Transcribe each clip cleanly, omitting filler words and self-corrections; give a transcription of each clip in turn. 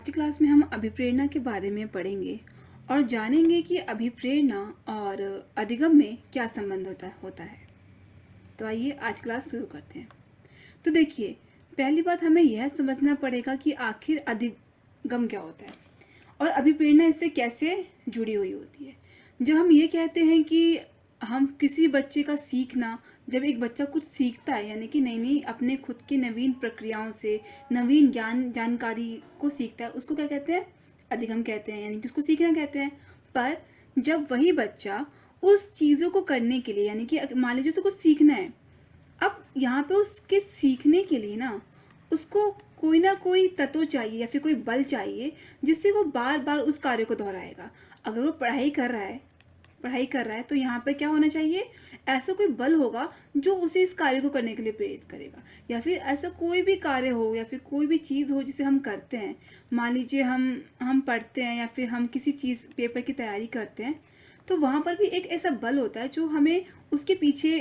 आज की क्लास में हम अभिप्रेरणा के बारे में पढ़ेंगे और जानेंगे कि अभिप्रेरणा और अधिगम में क्या संबंध होता है। तो आइए आज क्लास शुरू करते हैं। तो देखिए, पहली बात हमें यह समझना पड़ेगा कि आखिर अधिगम क्या होता है और अभिप्रेरणा इससे कैसे जुड़ी हुई होती है। जब हम ये कहते हैं कि हम किसी बच्चे का सीखना, जब एक बच्चा कुछ सीखता है यानी कि नई नई अपने खुद की नवीन प्रक्रियाओं से नवीन ज्ञान जानकारी को सीखता है, उसको क्या कहते हैं? अधिगम कहते हैं, यानी कि उसको सीखना कहते हैं। पर जब वही बच्चा उस चीज़ों को करने के लिए, यानी कि मान लीजिए उसको कुछ सीखना है, अब यहाँ पे उसके सीखने के लिए ना उसको कोई ना कोई तत्व चाहिए या फिर कोई बल चाहिए जिससे वो बार बार उस कार्य को दोहराएगा। अगर वो पढ़ाई कर रहा है तो यहाँ पे क्या होना चाहिए? ऐसा कोई बल होगा जो उसे इस कार्य को करने के लिए प्रेरित करेगा। या फिर ऐसा कोई भी कार्य हो या फिर कोई भी चीज़ हो जिसे हम करते हैं, मान लीजिए हम पढ़ते हैं या फिर हम किसी चीज़ पेपर की तैयारी करते हैं, तो वहाँ पर भी एक ऐसा बल होता है जो हमें उसके पीछे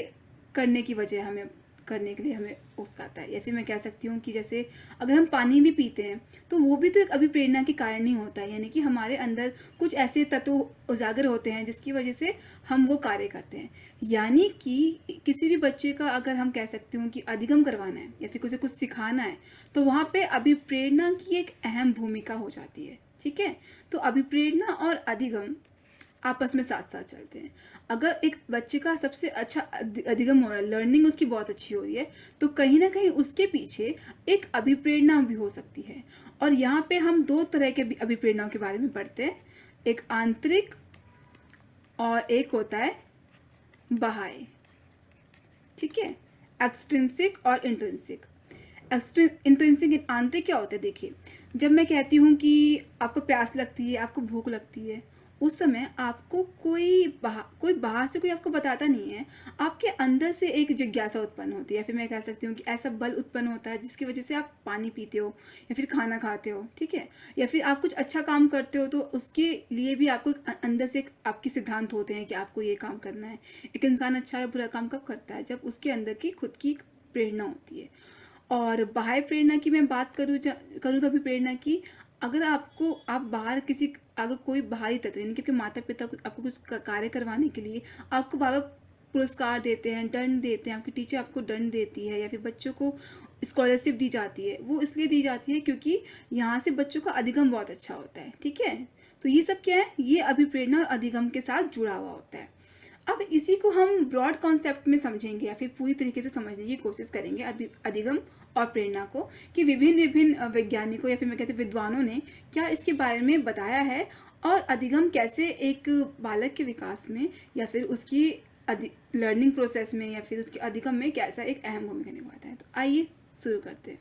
करने के लिए हमें उकसाता है। या फिर मैं कह सकती हूँ कि जैसे अगर हम पानी भी पीते हैं तो वो भी तो एक अभिप्रेरणा के कारण ही होता है, यानी कि हमारे अंदर कुछ ऐसे तत्व उजागर होते हैं जिसकी वजह से हम वो कार्य करते हैं। यानी कि किसी भी बच्चे का अगर हम कह सकते हूँ कि अधिगम करवाना है या फिर उसे कुछ सिखाना है तो वहाँ पे अभिप्रेरणा की एक अहम भूमिका हो जाती है। ठीक है, तो अभिप्रेरणा और अधिगम आपस में साथ साथ चलते हैं। अगर एक बच्चे का सबसे अच्छा अधिगम हो रहा है, लर्निंग उसकी बहुत अच्छी हो रही है, तो कहीं ना कहीं उसके पीछे एक अभिप्रेरणा भी हो सकती है। और यहाँ पे हम दो तरह के अभिप्रेरणाओं के बारे में पढ़ते हैं, एक आंतरिक और एक होता है बाह्य। ठीक है, एक्सट्रिंसिक और इंट्रिंसिक। इंट्रिंसिक आंतरिक क्या होता है? देखिए, जब मैं कहती हूँ कि आपको प्यास लगती है, आपको भूख लगती है, उस समय आपको कोई बाहर से कोई आपको बताता नहीं है, आपके अंदर से एक जिज्ञासा उत्पन्न होती है। फिर मैं कह सकती हूँ कि ऐसा बल उत्पन्न होता है जिसकी वजह से आप पानी पीते हो या फिर खाना खाते हो। ठीक है, या फिर आप कुछ अच्छा काम करते हो तो उसके लिए भी आपको अंदर से एक आपके सिद्धांत होते हैं कि आपको ये काम करना है। एक इंसान अच्छा या बुरा काम कब करता है? जब उसके अंदर की खुद की प्रेरणा होती है। और बाह्य प्रेरणा की मैं बात करूँ तो अभिप्रेरणा की, अगर आप बाहर किसी अगर कोई बाहरी तत्व, यानी कि आपके माता पिता आपको कुछ कार्य करवाने के लिए आपको बार बार पुरस्कार देते हैं, दंड देते हैं, आपकी टीचर आपको दंड देती है या फिर बच्चों को स्कॉलरशिप दी जाती है, वो इसलिए दी जाती है क्योंकि यहाँ से बच्चों का अधिगम बहुत अच्छा होता है। ठीक है, तो ये सब क्या है? ये अभिप्रेरणा और अधिगम के साथ जुड़ा हुआ होता है। अब इसी को हम ब्रॉड कॉन्सेप्ट में समझेंगे या फिर पूरी तरीके से समझने की कोशिश करेंगे अधिगम और प्रेरणा को, कि विभिन्न विभिन्न वैज्ञानिकों या फिर मैं कहते विद्वानों ने क्या इसके बारे में बताया है और अधिगम कैसे एक बालक के विकास में या फिर उसकी लर्निंग प्रोसेस में या फिर उसके अधिगम में कैसा एक अहम भूमिका निभाता है। तो आइए शुरू करते हैं।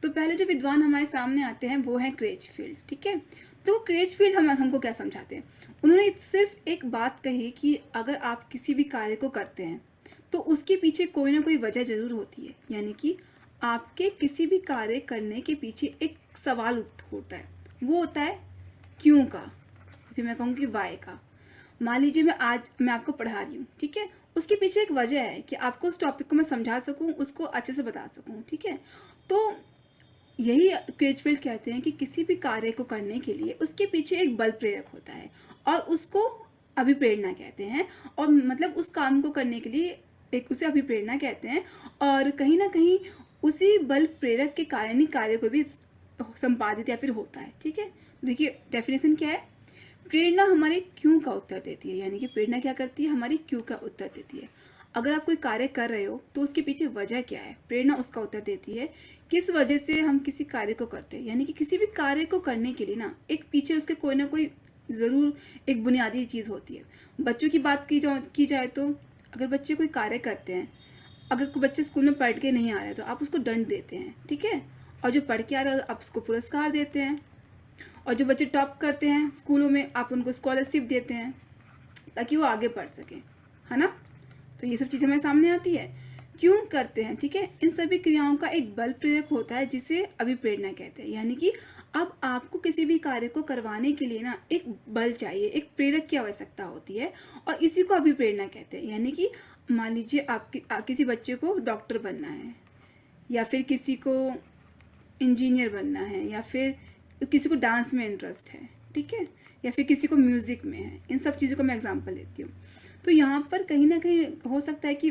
तो पहले जो विद्वान हमारे सामने आते हैं वो है क्रेचफील्ड। ठीक है, तो क्रेचफील्ड हमको क्या समझाते हैं? उन्होंने सिर्फ एक बात कही कि अगर आप किसी भी कार्य को करते हैं तो उसके पीछे कोई ना कोई वजह जरूर होती है, यानी कि आपके किसी भी कार्य करने के पीछे एक सवाल होता है, वो होता है क्यों का, फिर मैं कहूँगी वाई का। मान लीजिए मैं आपको पढ़ा रही हूँ, ठीक है, उसके पीछे एक वजह है कि आपको उस टॉपिक को मैं समझा सकूँ, उसको अच्छे से बता सकूँ। ठीक है, तो यही क्रेचफील्ड कहते हैं कि किसी भी कार्य को करने के लिए उसके पीछे एक बल प्रेरक होता है और उसको अभिप्रेरणा कहते हैं। और मतलब उस काम को करने के लिए एक उसे अभिप्रेरणा कहते हैं और कहीं ना कहीं उसी बल प्रेरक के कारण ही कार्य को भी संपादित या फिर होता है। ठीक है, देखिए डेफिनेशन क्या है? प्रेरणा हमारे क्यों का उत्तर देती है, यानी कि प्रेरणा क्या करती है? हमारी क्यों का उत्तर देती है। अगर आप कोई कार्य कर रहे हो तो उसके पीछे वजह क्या है, प्रेरणा उसका उत्तर देती है। किस वजह से हम किसी कार्य को करते हैं, यानी कि किसी भी कार्य को करने के लिए ना एक पीछे उसके कोई ना कोई ज़रूर एक बुनियादी चीज़ होती है। बच्चों की बात की जाए तो अगर बच्चे कोई कार्य करते हैं, अगर कोई बच्चे स्कूल में पढ़ के नहीं आ रहे तो आप उसको दंड देते हैं। ठीक है, और जो पढ़ के आ रहे हो आप उसको पुरस्कार देते हैं, और जो बच्चे टॉप करते हैं स्कूलों में आप उनको स्कॉलरशिप देते हैं ताकि वो आगे पढ़ सकें, है ना। तो ये सब चीज़ हमारे सामने आती है, क्यों करते हैं। ठीक है, इन सभी क्रियाओं का एक बल प्रेरक होता है जिसे अभिप्रेरणा कहते हैं। यानी कि अब आपको किसी भी कार्य को करवाने के लिए ना एक बल चाहिए, एक प्रेरक की आवश्यकता होती है और इसी को अभिप्रेरणा कहते हैं। यानी कि मान लीजिए किसी बच्चे को डॉक्टर बनना है या फिर किसी को इंजीनियर बनना है, या फिर किसी को डांस में इंटरेस्ट है, ठीक है, या फिर किसी को म्यूज़िक में है, इन सब चीज़ों को मैं एग्जांपल देती हूँ। तो यहाँ पर कहीं ना कहीं हो सकता है कि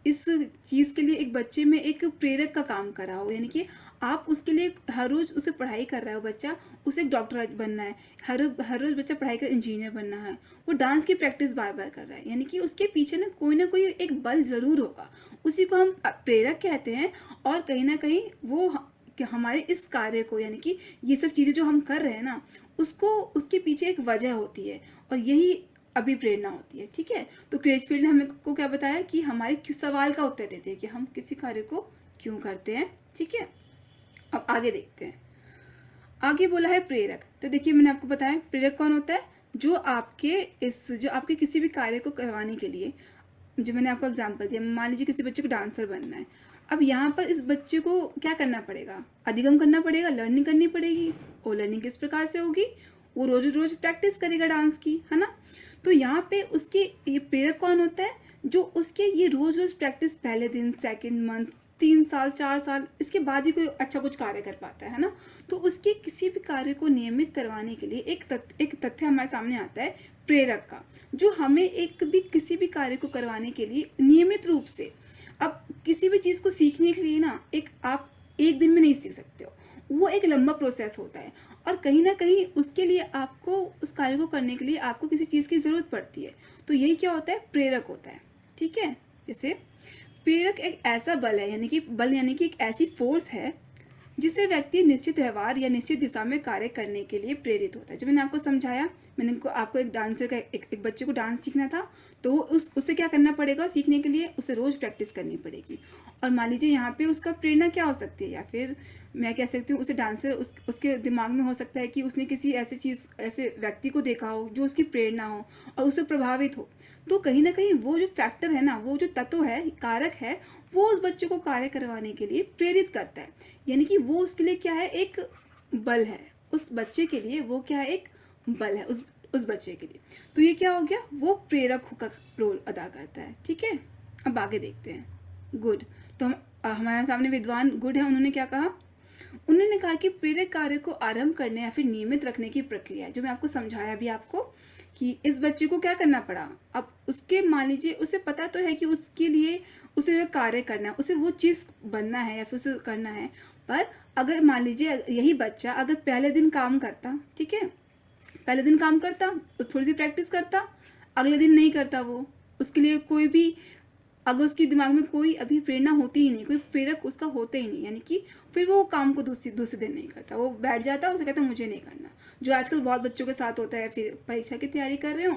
इस चीज़ के लिए एक बच्चे में एक प्रेरक का काम कर रहा हो, यानी कि आप उसके लिए हर रोज़ उसे पढ़ाई कर रहा हो, बच्चा उसे एक डॉक्टर बनना है, हर रोज़ बच्चा पढ़ाई कर इंजीनियर बनना है, वो डांस की प्रैक्टिस बार बार कर रहा है, यानी कि उसके पीछे ना कोई एक बल ज़रूर होगा, उसी को हम प्रेरक कहते हैं। और कहीं ना कहीं वो कि हमारे इस कार्य को, यानी कि ये सब चीज़ें जो हम कर रहे हैं ना, उसको उसके पीछे एक वजह होती है, और यही अभिप्रेरणा होती है, ठीक है। तो क्रेजफील्ड ने हमें को क्या बताया कि हमारे सवाल का उत्तर देते हैं कि हम किसी कार्य को क्यों करते हैं, ठीक है। अब आगे देखते हैं, आगे बोला है प्रेरक। तो देखिए मैंने आपको बताया प्रेरक कौन होता है, जो आपके किसी भी कार्य को करवाने के लिए, जो मैंने आपको एग्जांपल दिया, मान लीजिए किसी बच्चे को डांसर बनना है, अब यहाँ पर इस बच्चे को क्या करना पड़ेगा, अधिगम करना पड़ेगा, लर्निंग करनी पड़ेगी। और लर्निंग किस प्रकार से होगी, वो रोज रोज प्रैक्टिस करेगा डांस की, है ना। तो यहाँ पे उसके ये प्रेरक कौन होता है, जो उसके ये रोज रोज प्रैक्टिस, पहले दिन, सेकंड मंथ, 3 साल 4 साल, इसके बाद ही कोई अच्छा कुछ कार्य कर पाता है ना। तो उसके किसी भी कार्य को नियमित करवाने के लिए एक तथ्य हमारे सामने आता है प्रेरक का, जो हमें किसी भी कार्य को करवाने के लिए नियमित रूप से, अब किसी भी चीज़ को सीखने के लिए ना, आप एक दिन में नहीं सीख सकते हो, वो एक लंबा प्रोसेस होता है, और कहीं ना कहीं उसके लिए आपको, उस कार्य को करने के लिए आपको किसी चीज़ की ज़रूरत पड़ती है। तो यही क्या होता है, प्रेरक होता है, ठीक है। जैसे प्रेरक एक ऐसा बल है, यानी कि एक ऐसी फोर्स है जिससे व्यक्ति निश्चित व्यवहार या निश्चित दिशा में कार्य करने के लिए प्रेरित होता है। जो मैंने आपको समझाया, आपको एक डांसर का एक बच्चे को डांस सीखना था, तो उसे क्या करना पड़ेगा, सीखने के लिए उसे रोज प्रैक्टिस करनी पड़ेगी। और मान लीजिए यहाँ पे उसका प्रेरणा क्या हो सकती है, या फिर मैं कह सकती हूँ उसे डांसर, उसके दिमाग में हो सकता है कि उसने किसी ऐसे व्यक्ति को देखा हो जो उसकी प्रेरणा हो और उससे प्रभावित हो। तो कहीं ना कहीं वो जो फैक्टर है ना, वो जो तत्व है, कारक है, वो उस बच्चे को कार्य करवाने के लिए प्रेरित करता है, यानी कि वो उसके लिए क्या है, एक बल है, उस बच्चे के लिए वो क्या है, एक बल है उस बच्चे के लिए। तो ये क्या हो गया, वो प्रेरक का रोल अदा करता है, ठीक है। अब आगे देखते हैं, गुड। तो हमारे सामने विद्वान गुड है, उन्होंने क्या कहा, उन्होंने कहा कि प्रेरक कार्य को आरंभ करने या फिर नियमित रखने की प्रक्रिया है, जो मैं आपको समझाया अभी आपको, कि इस बच्चे को क्या करना पड़ा। अब उसके, मान लीजिए उसे पता तो है कि उसके लिए उसे वो कार्य करना है, उसे वो चीज़ बनना है या फिर उसे करना है, पर अगर मान लीजिए यही बच्चा अगर पहले दिन काम करता, ठीक है, पहले दिन काम करता, थोड़ी सी प्रैक्टिस करता, अगले दिन नहीं करता, वो उसके लिए कोई भी, अगर उसके दिमाग में कोई अभी प्रेरणा होती ही नहीं, कोई प्रेरक उसका होता ही नहीं, यानी कि फिर वो काम को दूसरे दिन नहीं करता, वो बैठ जाता है, उसे कहता है मुझे नहीं करना, जो आजकल बहुत बच्चों के साथ होता है। फिर परीक्षा की तैयारी कर रहे हो,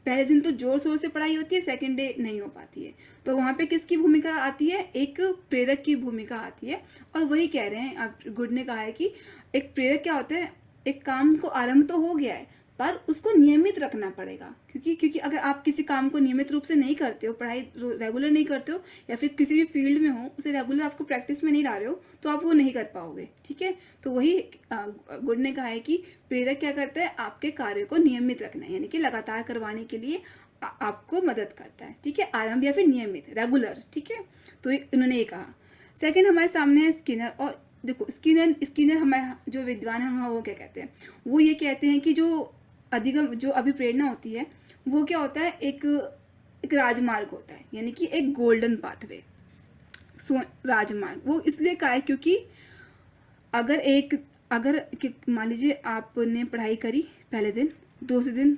पहले दिन तो जोर शोर से पढ़ाई होती है, सेकंड डे नहीं हो पाती है, तो वहाँ पे किसकी भूमिका आती है, एक प्रेरक की भूमिका आती है। और वही कह रहे हैं, आप गुड ने कहा है कि एक प्रेरक क्या होता है, एक काम को आरंभ तो हो गया है, पर उसको नियमित रखना पड़ेगा, क्योंकि अगर आप किसी काम को नियमित रूप से नहीं करते हो, पढ़ाई रेगुलर नहीं करते हो, या फिर किसी भी फील्ड में हो, उसे रेगुलर आपको प्रैक्टिस में नहीं ला रहे हो, तो आप वो नहीं कर पाओगे, ठीक है। तो वही गुड ने कहा है कि प्रेरक क्या करता है, आपके कार्य को नियमित रखना है, यानी कि लगातार करवाने के लिए आपको मदद करता है, ठीक है, आरंभ या फिर नियमित, रेगुलर, ठीक है। तो इन्होंने ये कहा। सेकेंड हमारे सामने है स्किनर। और देखो स्किनर हमारे जो विद्वान है वो क्या कहते हैं, वो ये कहते हैं कि जो अभिप्रेरणा होती है, वो क्या होता है, एक राजमार्ग होता है, यानी कि एक गोल्डन पाथवे, राजमार्ग। वो इसलिए कहा है क्योंकि अगर मान लीजिए आपने पढ़ाई करी पहले दिन, दूसरे दिन,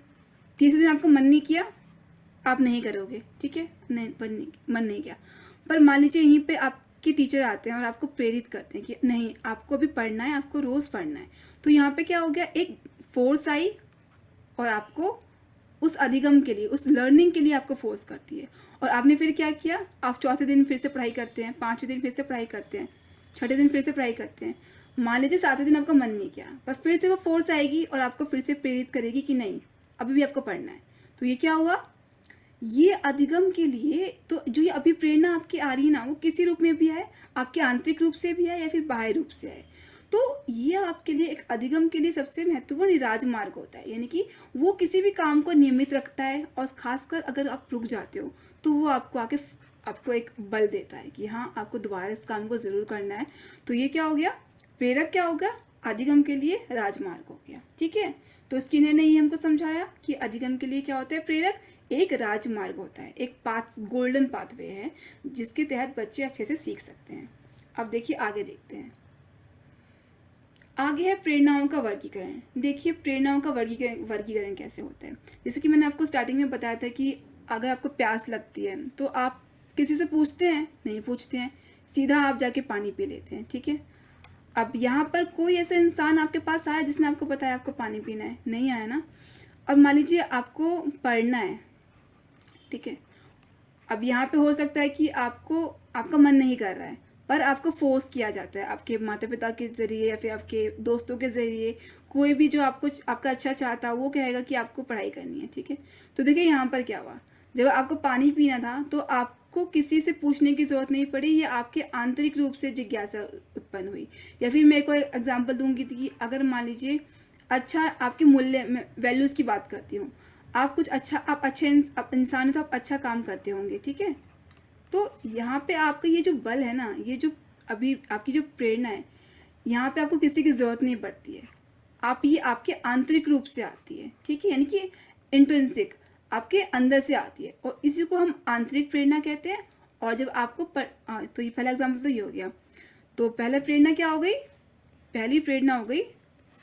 तीसरे दिन आपको मन नहीं किया, आप नहीं करोगे, ठीक है, नहीं मन नहीं किया। पर मान लीजिए यहीं पे आपके टीचर आते हैं और आपको प्रेरित करते हैं कि नहीं, आपको अभी पढ़ना है, आपको रोज पढ़ना है। तो यहाँ पे क्या हो गया, एक फोर्स आई और आपको उस अधिगम के लिए, उस लर्निंग के लिए आपको फोर्स करती है। और आपने फिर क्या किया, आप चौथे दिन फिर से पढ़ाई करते हैं, पांचवें दिन फिर से पढ़ाई करते हैं, छठे दिन फिर से पढ़ाई करते हैं। मान लीजिए सातवें दिन आपका मन नहीं किया, पर फिर से वो फोर्स आएगी और आपको फिर से प्रेरित करेगी कि नहीं, अभी भी आपको पढ़ना है। तो ये क्या हुआ, ये अधिगम के लिए, तो जो ये अभी प्रेरणा आपकी आ रही है ना, वो किसी रूप में भी है, आपके आंतरिक रूप से भी है या फिर बाह्य रूप से है। तो ये आपके लिए, एक अधिगम के लिए सबसे महत्वपूर्ण राजमार्ग होता है, यानी कि वो किसी भी काम को नियमित रखता है, और खासकर अगर आप रुक जाते हो तो वो आपको एक बल देता है कि हाँ, आपको दोबारा इस काम को जरूर करना है। तो ये क्या हो गया, प्रेरक क्या होगा? अधिगम के लिए राजमार्ग हो गया। ठीक है, तो स्किनर ने ये हमको समझाया कि अधिगम के लिए क्या होता है? प्रेरक एक राजमार्ग होता है, एक पाथ, गोल्डन पाथवे है जिसके तहत बच्चे अच्छे से सीख सकते हैं। अब देखिए आगे देखते हैं। आगे है प्रेरणाओं का वर्गीकरण। देखिए प्रेरणाओं का वर्गीकरण कैसे होता है। जैसे कि मैंने आपको स्टार्टिंग में बताया था कि अगर आपको प्यास लगती है तो आप किसी से पूछते हैं? नहीं पूछते हैं, सीधा आप जाके पानी पी लेते हैं। ठीक है, अब यहाँ पर कोई ऐसा इंसान आपके पास आया जिसने आपको बताया आपको पानी पीना है? नहीं आया ना। अब मान लीजिए आपको पढ़ना है, ठीक है, अब यहाँ पे हो सकता है कि आपका मन नहीं कर रहा है, पर आपको फोर्स किया जाता है आपके माता पिता के ज़रिए या फिर आपके दोस्तों के ज़रिए। कोई भी जो आपका अच्छा चाहता है वो कहेगा कि आपको पढ़ाई करनी है। ठीक है, तो देखिए यहाँ पर क्या हुआ, जब आपको पानी पीना था तो आपको किसी से पूछने की ज़रूरत नहीं पड़ी, ये आपके आंतरिक रूप से जिज्ञासा उत्पन्न हुई। या फिर मैं कोई एग्जाम्पल दूंगी कि अगर मान लीजिए अच्छा आपके मूल्य में वैल्यूज़ की बात करती हूँ, आप अच्छे इंसान हैं तो आप अच्छा काम करते होंगे। ठीक है, तो यहाँ पे आपका ये जो बल है ना, ये जो अभी आपकी जो प्रेरणा है, यहाँ पे आपको किसी की ज़रूरत नहीं पड़ती है, ये आपके आंतरिक रूप से आती है। ठीक है, यानी कि इंट्रिंसिक, आपके अंदर से आती है, और इसी को हम आंतरिक प्रेरणा कहते हैं। और जब तो ये पहला एग्जाम्पल तो ये हो गया। तो पहला प्रेरणा क्या हो गई? पहली प्रेरणा हो गई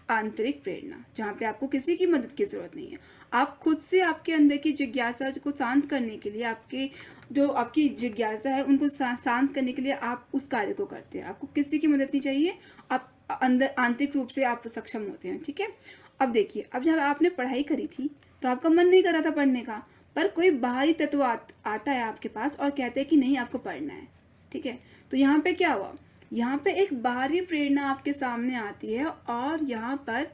आंतरिक प्रेरणा, जहाँ पे आपको किसी की मदद की जरूरत नहीं है। आप खुद से आपके अंदर की जिज्ञासा को शांत करने के लिए, आपकी जिज्ञासा है उनको शांत करने के लिए आप उस कार्य को करते हैं। आपको किसी की मदद नहीं चाहिए, आप अंदर आंतरिक रूप से आप सक्षम होते हैं। ठीक है, अब देखिए, अब जब आपने पढ़ाई करी थी तो आपका मन नहीं कर रहा था पढ़ने का, पर कोई बाहरी तत्व आता है आपके पास और कहते हैं कि नहीं आपको पढ़ना है। ठीक है, तो यहाँ पे क्या हुआ? यहाँ पे एक बाहरी प्रेरणा आपके सामने आती है और यहाँ पर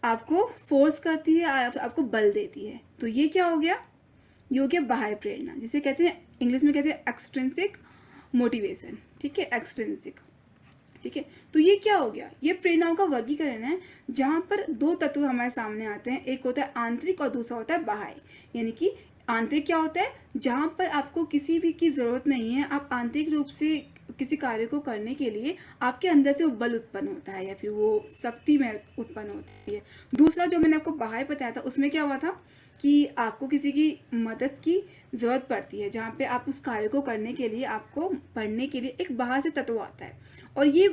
आपको फोर्स करती है, आपको बल देती है। तो ये क्या हो गया? ये हो गया बाह्य प्रेरणा, जिसे कहते हैं, इंग्लिश में कहते हैं एक्सट्रिंसिक मोटिवेशन। ठीक है, एक्सट्रिंसिक। ठीक है, तो ये क्या हो गया? ये प्रेरणाओं का वर्गीकरण है जहाँ पर दो तत्व हमारे सामने आते हैं, एक होता है आंतरिक और दूसरा होता है बाह्य। यानी कि आंतरिक क्या होता है? जहाँ पर आपको किसी भी की जरूरत नहीं है, आप आंतरिक रूप से किसी कार्य को करने के लिए आपके अंदर से वो बल उत्पन्न होता है या फिर वो शक्ति में उत्पन्न होती है। दूसरा जो मैंने आपको बाह्य बताया था, उसमें क्या हुआ था कि आपको किसी की मदद की जरूरत पड़ती है, जहाँ पे आप उस कार्य को करने के लिए, आपको पढ़ने के लिए एक बाहर से तत्व आता है। और ये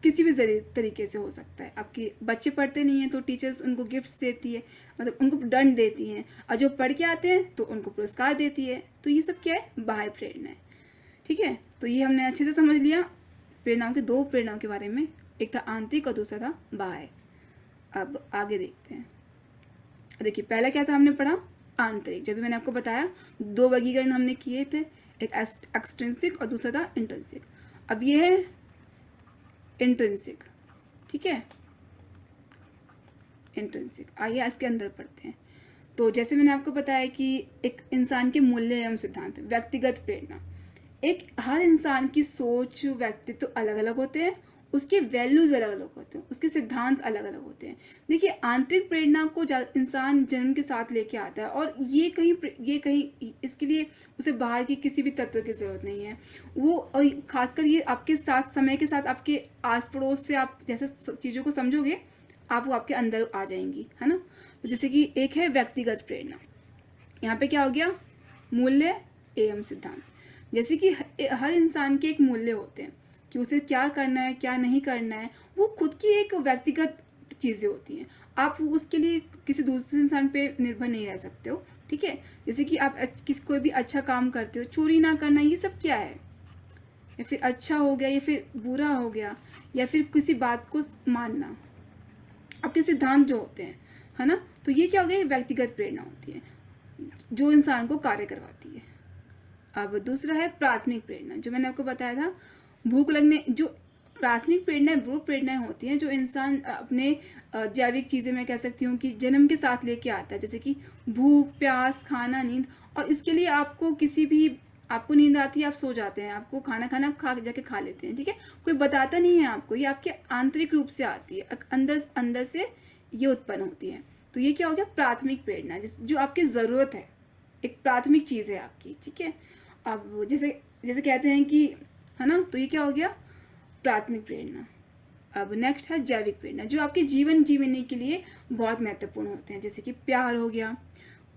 किसी भी तरीके से हो सकता है। आपके बच्चे पढ़ते नहीं हैं तो टीचर्स उनको गिफ्ट्स देती है, मतलब उनको दंड देती हैं, और जो पढ़ के आते हैं तो उनको पुरस्कार देती है। तो ये सब क्या है? बाह्य प्रेरणा है। ठीक है, तो ये हमने अच्छे से समझ लिया प्रेरणाओं के, दो प्रेरणाओं के बारे में, एक था आंतरिक और दूसरा था बाह्य। अब आगे देखते हैं। देखिए पहला क्या था हमने पढ़ा? आंतरिक। जब भी मैंने आपको बताया दो वर्गीकरण हमने किए थे, एक एक्सट्रिंसिक और दूसरा था इंट्रिंसिक। अब ये है इंट्रिंसिक। ठीक है, इंट्रिंसिक। आइए इसके अंदर पढ़ते हैं। तो जैसे मैंने आपको बताया कि एक इंसान के मूल्य एवं सिद्धांत, व्यक्तिगत प्रेरणा। हर इंसान की सोच, व्यक्तित्व अलग अलग होते हैं, उसके वैल्यूज अलग अलग होते हैं, उसके सिद्धांत अलग अलग होते हैं। देखिए आंतरिक प्रेरणा को इंसान जन्म के साथ लेके आता है, और ये कहीं इसके लिए उसे बाहर की किसी भी तत्व की जरूरत नहीं है। वो, और खासकर ये आपके साथ, समय के साथ आपके आस पड़ोस से आप जैसे चीज़ों को समझोगे, वो आपके अंदर आ जाएंगी, है ना। तो जैसे कि एक है व्यक्तिगत प्रेरणा, यहाँ पे क्या हो गया? मूल्य एवं सिद्धांत। जैसे कि हर इंसान के एक मूल्य होते हैं कि उसे क्या करना है, क्या नहीं करना है, वो खुद की एक व्यक्तिगत चीज़ें होती हैं। आप उसके लिए किसी दूसरे इंसान पे निर्भर नहीं रह सकते हो। ठीक है, जैसे कि आप कोई भी अच्छा काम करते हो, चोरी ना करना, ये सब क्या है? या फिर अच्छा हो गया या फिर बुरा हो गया, या फिर किसी बात को मानना, आपके सिद्धांत जो होते हैं, है ना। तो ये क्या हो गया? व्यक्तिगत प्रेरणा होती है जो इंसान को कार्य करवाती है। अब दूसरा है प्राथमिक प्रेरणा, जो मैंने आपको बताया था, भूख लगने, जो प्राथमिक प्रेरणा वो प्रेरणाएं होती हैं जो इंसान अपने जैविक चीज़ें, मैं कह सकती हूँ कि जन्म के साथ लेके आता है, जैसे कि भूख, प्यास, खाना, नींद। और इसके लिए आपको नींद आती है, आप सो जाते हैं, आपको खाना जाके खा लेते हैं। ठीक है, कोई बताता नहीं है आपको, ये आपके आंतरिक रूप से आती है, अंदर से ये उत्पन्न होती है। तो ये क्या हो गया? प्राथमिक प्रेरणा, जो आपकी ज़रूरत है, एक प्राथमिक चीज़ है आपकी। ठीक है, अब जैसे कहते हैं कि, है ना, तो ये क्या हो गया? प्राथमिक प्रेरणा। अब नेक्स्ट है जैविक प्रेरणा, जो आपके जीवन जीने के लिए बहुत महत्वपूर्ण होते हैं, जैसे कि प्यार हो गया,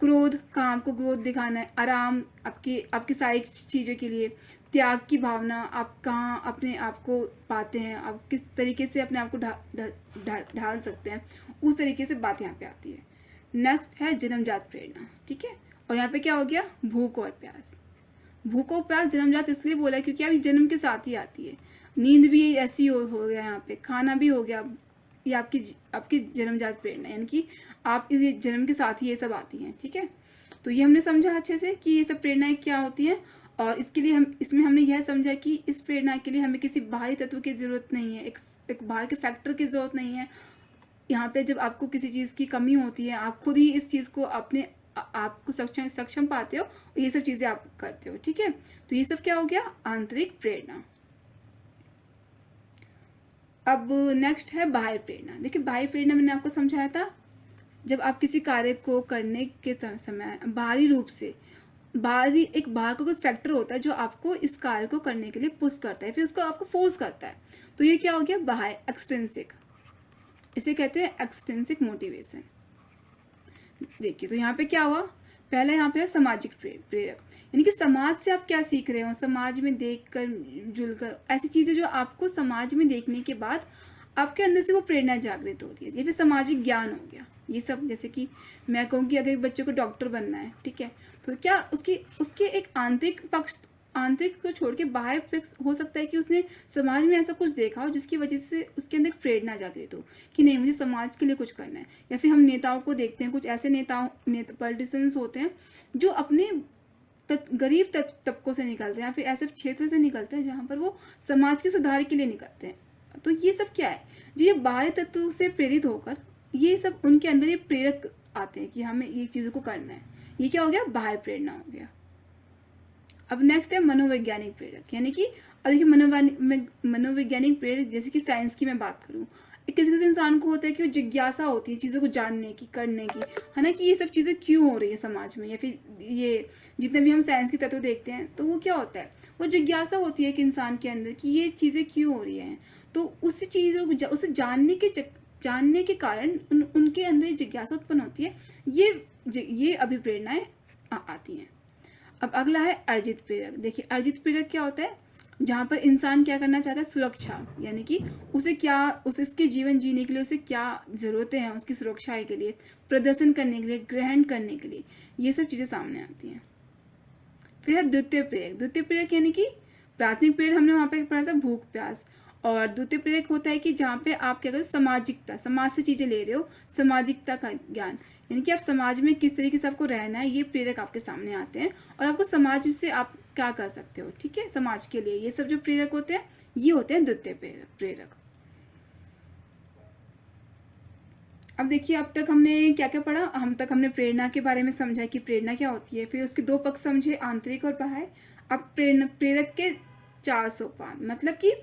क्रोध, काम को क्रोध दिखाना है, आराम आपकी आपकी सारी चीज़ों के लिए, त्याग की भावना, आप कहाँ अपने आप को पाते हैं, आप किस तरीके से अपने आप को ढाल सकते हैं, उस तरीके से बात यहाँ पे आती है। नेक्स्ट है जन्मजात प्रेरणा, ठीक है। और यहाँ पे क्या हो गया, भूख और प्यास। भूख और प्यास जन्मजात इसलिए बोला है क्योंकि अभी जन्म के साथ ही आती है। नींद भी ऐसी हो गया यहाँ पे, खाना भी हो गया, ये आपकी जन्मजात प्रेरणा, यानी कि आप इस जन्म के साथ ही ये सब आती हैं, ठीक है। तो ये हमने समझा अच्छे से कि ये सब प्रेरणाएं क्या होती हैं, और इसके लिए इसमें हमने यह समझा कि इस प्रेरणा के लिए हमें किसी बाहरी तत्व की जरूरत नहीं है, एक बाहर के फैक्टर की जरूरत नहीं है। यहाँ पे जब आपको किसी चीज़ की कमी होती है, आप खुद ही इस चीज़ को अपने आपको सक्षम पाते हो, ये सब चीज़ें आप करते हो, ठीक है। तो ये सब क्या हो गया, आंतरिक प्रेरणा। अब नेक्स्ट है बाह्य प्रेरणा। देखिए बाह्य प्रेरणा मैंने आपको समझाया था, जब आप किसी कार्य को करने के समय बाहरी रूप से बाहर का कोई फैक्टर होता है जो आपको इस कार्य को करने के लिए पुश करता है, फिर उसको आपको फोर्स करता है, तो ये क्या हो गया, बाह्य, एक्सट्रिंसिक। इसे कहते हैं एक्सट्रिंसिक मोटिवेशन। देखिए तो यहाँ पे क्या हुआ, पहले यहाँ पे है सामाजिक प्रेरक, यानी कि समाज से आप क्या सीख रहे हो, समाज में देखकर जुलकर ऐसी चीजें जो आपको समाज में देखने के बाद आपके अंदर से वो प्रेरणा जागृत होती है, ये फिर सामाजिक ज्ञान हो गया। ये सब जैसे कि मैं कहूँ कि अगर एक बच्चे को डॉक्टर बनना है, ठीक है, तो क्या उसके एक आंतरिक पक्ष, आंतरिक को छोड़ के बाह्य पक्ष हो सकता है कि उसने समाज में ऐसा कुछ देखा हो जिसकी वजह से उसके अंदर प्रेरणा जागृत हो कि नहीं मुझे समाज के लिए कुछ करना है। या फिर हम नेताओं को देखते हैं, कुछ ऐसे पॉलिटिशियंस होते हैं जो अपने गरीब तबकों से निकलते हैं, या फिर ऐसे क्षेत्र से निकलते हैं जहाँ पर वो समाज के सुधार के लिए निकलते हैं। तो ये सब क्या है, जो ये बाह्य तत्व से प्रेरित होकर ये सब उनके अंदर ये प्रेरक आते हैं कि हमें ये चीज़ों को करना है। ये क्या हो गया, बाह्य प्रेरणा हो गया। अब नेक्स्ट है मनोवैज्ञानिक प्रेरक, यानी कि देखिए मनोवैज्ञानिक प्रेरक, जैसे कि साइंस की मैं बात करूँ, किसी किसी इंसान को होता है कि वो जिज्ञासा होती है चीज़ों को जानने की, करने की, है ना, कि ये सब चीज़ें क्यों हो रही है समाज में, या फिर ये जितने भी हम साइंस के तत्व देखते हैं तो वो क्या होता है, वो जिज्ञासा होती है कि इंसान के अंदर कि ये चीज़ें क्यों हो रही हैं। तो उसी चीज़ों को उसे जानने के कारण उनके अंदर जिज्ञासा उत्पन्न होती है, ये अभिप्रेरणाएं आती हैं। अब अगला है अर्जित प्रेरक। देखिए अर्जित प्रेरक क्या होता है, जहाँ पर इंसान क्या करना चाहता है, सुरक्षा, यानी कि उसके जीवन जीने के लिए उसे क्या जरूरतें हैं, उसकी सुरक्षा के लिए, प्रदर्शन करने के लिए, ग्रहण करने के लिए, ये सब चीजें सामने आती हैं। फिर है द्वितीय प्रेरक। द्वितीय प्रेरक यानी कि प्राथमिक प्रेरक हमने वहां पे पढ़ा था भूख प्यास, और द्वितीय प्रेरक होता है कि जहाँ पे आप क्या करते हो, सामाजिकता, समाज से चीजें ले रहे हो, सामाजिकता का ज्ञान, यानी कि आप समाज में किस तरीके से आपको रहना है, ये प्रेरक आपके सामने आते हैं, और आपको समाज से आप क्या कर सकते हो, ठीक है, समाज के लिए, ये सब जो प्रेरक होते हैं ये होते हैं द्वितीय प्रेरक। अब देखिए अब तक हमने क्या क्या पढ़ा, हमने प्रेरणा के बारे में समझा कि प्रेरणा क्या होती है, फिर उसके दो पक्ष समझे, आंतरिक और बाह्य। अब प्रेरक के 4 सोपान, मतलब कि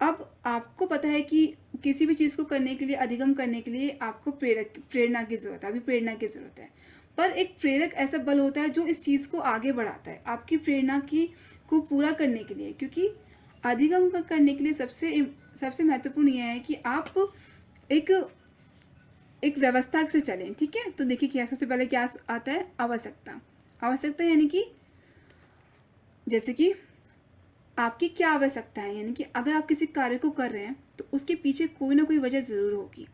अब आपको पता है कि किसी भी चीज़ को करने के लिए, अधिगम करने के लिए आपको प्रेरणा की जरूरत है, अभी प्रेरणा की जरूरत है। पर एक प्रेरक ऐसा बल होता है जो इस चीज़ को आगे बढ़ाता है आपकी प्रेरणा को पूरा करने के लिए, क्योंकि अधिगम करने के लिए सबसे महत्वपूर्ण यह है कि आप एक व्यवस्था से चलें, ठीक है। तो देखिए क्या सबसे पहले क्या आता है, आवश्यकता, यानी कि जैसे कि आपकी क्या आवश्यकता है, यानी कि अगर आप किसी कार्य को कर रहे हैं तो उसके पीछे कोई ना कोई वजह ज़रूर होगी।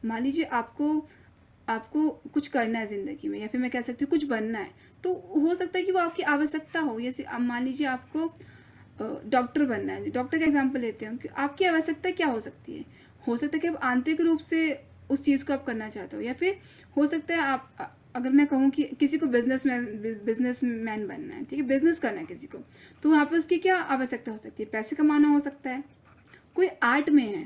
मान लीजिए आपको कुछ करना है ज़िंदगी में, या फिर मैं कह सकती हूँ कुछ बनना है, तो हो सकता है कि वो आपकी आवश्यकता हो। जैसे मान लीजिए आपको डॉक्टर बनना है, डॉक्टर का एग्जाम्पल लेते हैं कि आपकी आवश्यकता क्या हो सकती है। हो सकता है कि आप आंतरिक रूप से उस चीज़ को आप करना चाहते हो, या फिर हो सकता है आप, अगर मैं कहूँ कि किसी को बिजनेसमैन बनना है, ठीक है, बिजनेस करना है किसी को, तो वहाँ पर उसकी क्या आवश्यकता हो सकती है, पैसे कमाना हो सकता है। कोई आर्ट में है,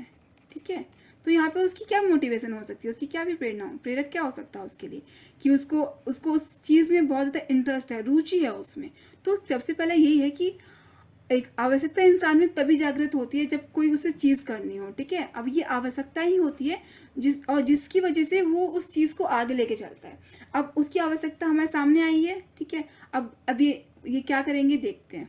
ठीक है, तो यहाँ पे उसकी क्या मोटिवेशन हो सकती है, उसकी क्या भी प्रेरक क्या हो सकता है उसके लिए, कि उसको उस चीज़ में बहुत ज़्यादा इंटरेस्ट है, रुचि है उसमें। तो सबसे पहले यही है कि एक आवश्यकता इंसान में तभी जागृत होती है जब कोई उसे चीज़ करनी हो, ठीक है। अब ये आवश्यकता ही होती है जिसकी वजह से वो उस चीज़ को आगे लेके चलता है। अब उसकी आवश्यकता हमारे सामने आई है, ठीक है। अब ये क्या करेंगे देखते हैं।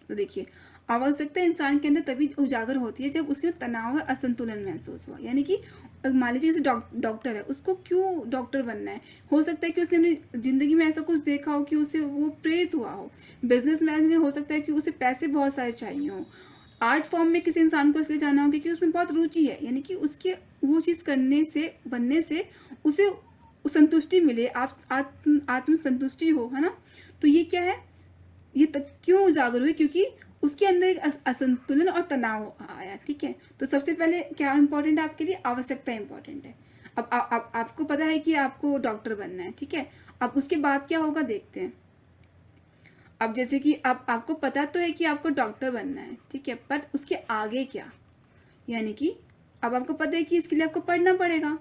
तो देखिए आवश्यकता इंसान के अंदर तभी उजागर होती है जब उसमें तनाव या असंतुलन महसूस हुआ। यानी कि मान लीजिए जैसे डॉक्टर है, उसको क्यों डॉक्टर बनना है? हो सकता है कि उसने अपनी ज़िंदगी में ऐसा कुछ देखा हो कि उसे वो प्रेरित हुआ हो। बिजनेसमैन में हो सकता है कि उसे पैसे बहुत सारे चाहिए हों। आर्ट फॉर्म में किसी इंसान को इसलिए जाना होगा कि उसमें बहुत रुचि है, यानी कि उसके वो चीज़ करने से, बनने से उसे संतुष्टि मिले, आत्म संतुष्टि हो, है ना। तो ये क्या है, ये क्यों उजागर हुए? क्योंकि उसके अंदर एक असंतुलन और तनाव आया। ठीक है, तो सबसे पहले क्या इंपॉर्टेंट है आपके लिए? आवश्यकता इंपॉर्टेंट है। अब आपको पता है कि आपको डॉक्टर बनना है, ठीक है। अब उसके बाद क्या होगा देखते हैं। अब जैसे कि आपको पता तो है कि आपको डॉक्टर बनना है, ठीक है, पर उसके आगे क्या? यानी कि अब आपको पता है कि इसके लिए आपको पढ़ना पड़ेगा,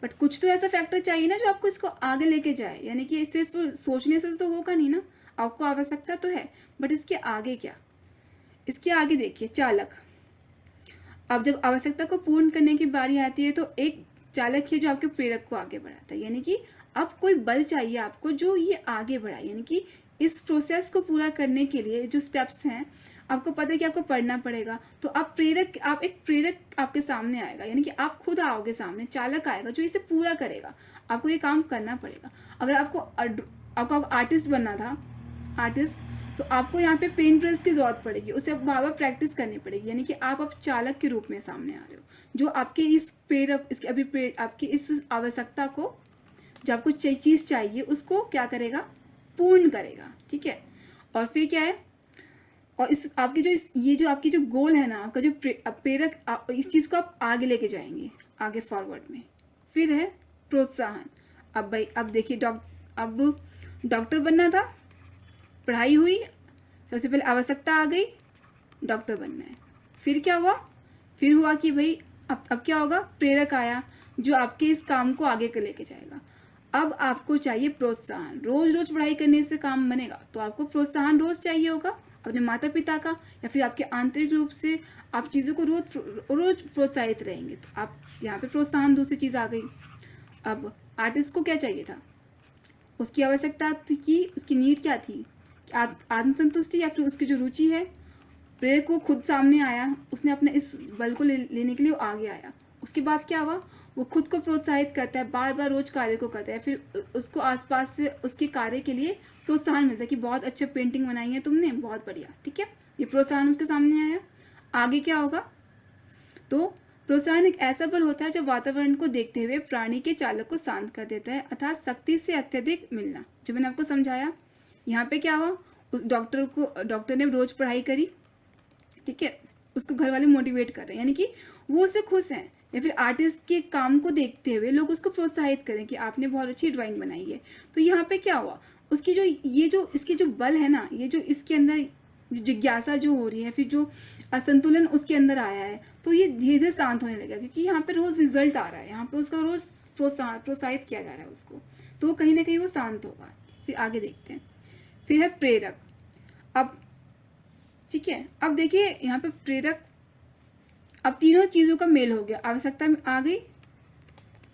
बट कुछ तो ऐसा फैक्टर चाहिए ना जो आपको इसको आगे लेके जाए। यानी कि सिर्फ सोचने से तो होगा नहीं ना। आपको आवश्यकता तो है, बट इसके आगे क्या? इसके आगे देखिए, चालक। अब जब आवश्यकता को पूर्ण करने की बारी आती है तो एक चालक है जो आपके प्रेरक को आगे बढ़ाता है। यानी कि अब कोई बल चाहिए आपको जो ये आगे बढ़ाए। यानी कि इस प्रोसेस को पूरा करने के लिए जो स्टेप्स हैं, आपको पता है कि आपको पढ़ना पड़ेगा, तो आप एक प्रेरक आपके सामने आएगा। यानी कि आप खुद आओगे सामने, चालक आएगा जो इसे पूरा करेगा। आपको ये काम करना पड़ेगा। अगर आपको आर्टिस्ट बनना था, आर्टिस्ट, तो आपको यहाँ पे पेंट ब्रश की जरूरत पड़ेगी, उसे बार बार प्रैक्टिस करनी पड़ेगी। यानी कि आप अब चालक के रूप में सामने आ रहे हो, जो आपके इस प्रेरक, इसके आपकी इस आवश्यकता को, जो आपको चीज चाहिए, उसको क्या करेगा? पूर्ण करेगा। ठीक है, और फिर क्या है, और इस आपकी जो ये जो आपकी जो गोल है ना, आपका जो प्रेरक, इस चीज को आप आगे लेके जाएंगे, आगे फॉरवर्ड में। फिर है प्रोत्साहन। अब भाई, अब देखिए, अब डॉक्टर बनना था, पढ़ाई हुई, सबसे पहले आवश्यकता आ गई, डॉक्टर बनना है। फिर क्या हुआ? फिर हुआ कि भाई अब क्या होगा? प्रेरक आया जो आपके इस काम को आगे के लेके जाएगा। अब आपको चाहिए प्रोत्साहन। रोज रोज पढ़ाई करने से काम बनेगा, तो आपको प्रोत्साहन रोज चाहिए होगा अपने माता पिता का, या फिर आपके आंतरिक रूप से आप चीज़ों को रोज प्रोत्साहित रहेंगे। तो आप यहाँ पे प्रोत्साहन, दूसरी चीज़ आ गई। अब आर्टिस्ट को क्या चाहिए था? उसकी आवश्यकता थी कि उसकी नीड क्या थी? आत्मसंतुष्टि, या फिर उसकी जो रुचि है। प्रेरक वो खुद सामने आया, उसने अपने इस बल को लेने के लिए वो आगे आया। उसके बाद क्या हुआ? वो खुद को प्रोत्साहित करता है, बार बार रोज कार्य को करता है, फिर उसको आसपास से उसके कार्य के लिए प्रोत्साहन मिलता है कि बहुत अच्छे पेंटिंग बनाई है तुमने, बहुत बढ़िया। ठीक है, ये प्रोत्साहन उसके सामने आया। आगे क्या होगा? तो प्रोत्साहन एक ऐसा बल होता है जो वातावरण को देखते हुए प्राणी के चालक को शांत कर देता है, अर्थात शक्ति से अत्यधिक मिलना, जो मैंने आपको समझाया। यहाँ पे क्या हुआ? उस डॉक्टर ने रोज पढ़ाई करी, ठीक है, उसको घर वाले मोटिवेट कर रहे हैं, यानी कि वो उससे खुश हैं। या फिर आर्टिस्ट के काम को देखते हुए लोग उसको प्रोत्साहित करें कि आपने बहुत अच्छी ड्राइंग बनाई है। तो यहाँ पे क्या हुआ? उसकी जो इसकी जो बल है ना, ये जो इसके अंदर जिज्ञासा जो हो रही है, फिर जो असंतुलन उसके अंदर आया है, तो ये धीरे धीरे शांत होने लगेगा, क्योंकि यहाँ पे रोज रिजल्ट आ रहा है, यहाँ पे उसका रोज प्रोत्साहित किया जा रहा है उसको, तो कहीं ना कहीं वो शांत होगा। फिर आगे देखते हैं। फिर है प्रेरक। अब ठीक है, अब देखिए यहाँ पे प्रेरक, अब तीनों चीज़ों का मेल हो गया। आवश्यकता आ गई,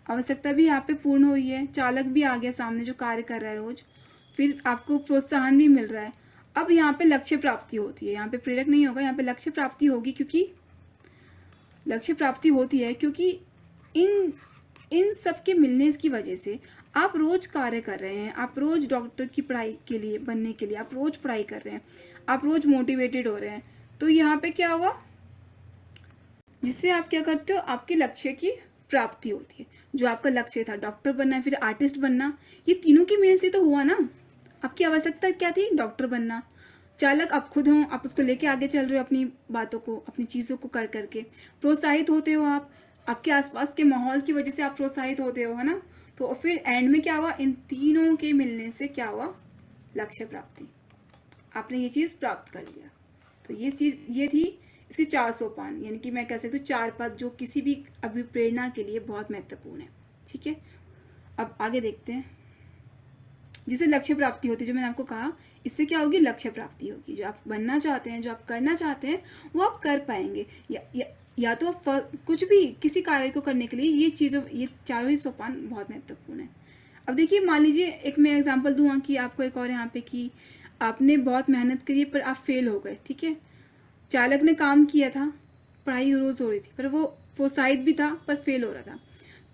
आवश्यकता भी यहाँ पे पूर्ण हो रही है, चालक भी आ गया सामने जो कार्य कर रहा है रोज, फिर आपको प्रोत्साहन भी मिल रहा है। अब यहाँ पे लक्ष्य प्राप्ति होती है। यहाँ पे प्रेरक नहीं होगा, यहाँ पे लक्ष्य प्राप्ति होगी, क्योंकि लक्ष्य प्राप्ति होती है क्योंकि इन सब के मिलने की वजह से आप रोज कार्य कर रहे हैं, आप रोज डॉक्टर की पढ़ाई के लिए, बनने के लिए आप रोज पढ़ाई कर रहे हैं, आप रोज मोटिवेटेड हो रहे हैं। तो यहाँ पे क्या हुआ? जिससे आप क्या करते हो? आपके लक्ष्य की प्राप्ति होती है। जो आपका लक्ष्य था, डॉक्टर बनना, फिर आर्टिस्ट बनना, ये तीनों के मेल से तो हुआ ना। आपकी आवश्यकता क्या थी? डॉक्टर बनना। चालक आप खुद हो, आप उसको लेके आगे चल रहे हो, अपनी बातों को, अपनी चीज़ों को कर करके प्रोत्साहित होते हो। आप आपके आसपास के माहौल की वजह से आप प्रोत्साहित होते हो, है ना। तो फिर एंड में क्या हुआ? इन तीनों के मिलने से क्या हुआ? लक्ष्य प्राप्ति। आपने ये चीज़ प्राप्त कर लिया। तो ये थी इसके 4 सोपान, यानी कि मैं कह सकती हूँ 4 पद, जो किसी भी अभिप्रेरणा के लिए बहुत महत्वपूर्ण है। ठीक है, अब आगे देखते हैं। जिसे लक्ष्य प्राप्ति होती है, जो मैंने आपको कहा, इससे क्या होगी? लक्ष्य प्राप्ति होगी। जो आप बनना चाहते हैं, जो आप करना चाहते हैं, वो आप कर पाएंगे। या तो कुछ भी, किसी कार्य को करने के लिए ये चारों ही सोपान बहुत महत्वपूर्ण है। अब देखिए, मान लीजिए एक मैं एग्जांपल दूंगा कि आपको एक और यहाँ पे कि आपने बहुत मेहनत करी पर आप फेल हो गए। ठीक है, चालक ने काम किया था, पढ़ाई रोज हो रही थी, पर वो प्रोत्साहित भी था पर फेल हो रहा था।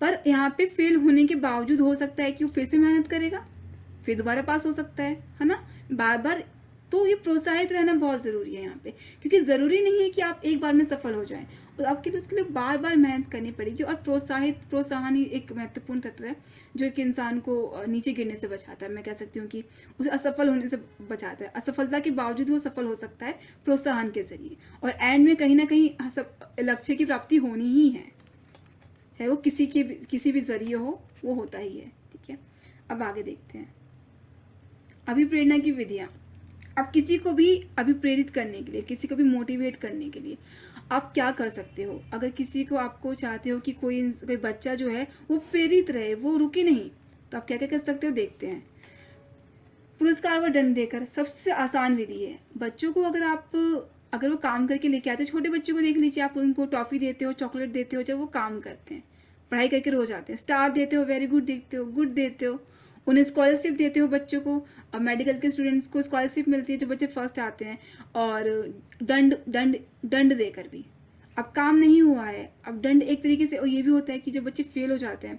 पर यहाँ पे फेल होने के बावजूद हो सकता है कि वो फिर से मेहनत करेगा, फिर दोबारा पास हो सकता है ना, बार बार। तो ये प्रोत्साहित रहना बहुत ज़रूरी है यहाँ पे, क्योंकि ज़रूरी नहीं है कि आप एक बार में सफल हो जाएं, और आपके लिए उसके लिए बार बार मेहनत करनी पड़ेगी। और प्रोत्साहन ही एक महत्वपूर्ण तत्व है जो एक इंसान को नीचे गिरने से बचाता है। मैं कह सकती हूँ कि उसे असफल होने से बचाता है। असफलता के बावजूद वो सफल हो सकता है प्रोत्साहन के जरिए, और एंड में कहीं ना कहीं लक्ष्य की प्राप्ति होनी ही है, चाहे वो किसी भी जरिए हो, वो होता ही है। ठीक है, अब आगे देखते हैं अभिप्रेरणा की विधियाँ। आप किसी को भी अभिप्रेरित करने के लिए, किसी को भी मोटिवेट करने के लिए आप क्या कर सकते हो? अगर किसी को आपको चाहते हो कि कोई बच्चा जो है वो प्रेरित रहे, वो रुके नहीं, तो आप क्या क्या कर सकते हो, देखते हैं। पुरस्कार व दंड देकर सबसे आसान विधि है। बच्चों को अगर वो काम करके लेके आते हैं, छोटे बच्चों को देख लीजिए, आप उनको टॉफी देते हो, चॉकलेट देते हो, जब वो काम करते हैं, पढ़ाई करके रोज आते हैं, स्टार देते हो, वेरी गुड देते हो, गुड देते हो, उन्हें स्कॉलरशिप देते हो बच्चों को। अब मेडिकल के स्टूडेंट्स को स्कॉलरशिप मिलती है जो बच्चे फर्स्ट आते हैं, और दंड देकर भी। अब काम नहीं हुआ है, अब दंड एक तरीके से ये भी होता है कि जो बच्चे फेल हो जाते हैं,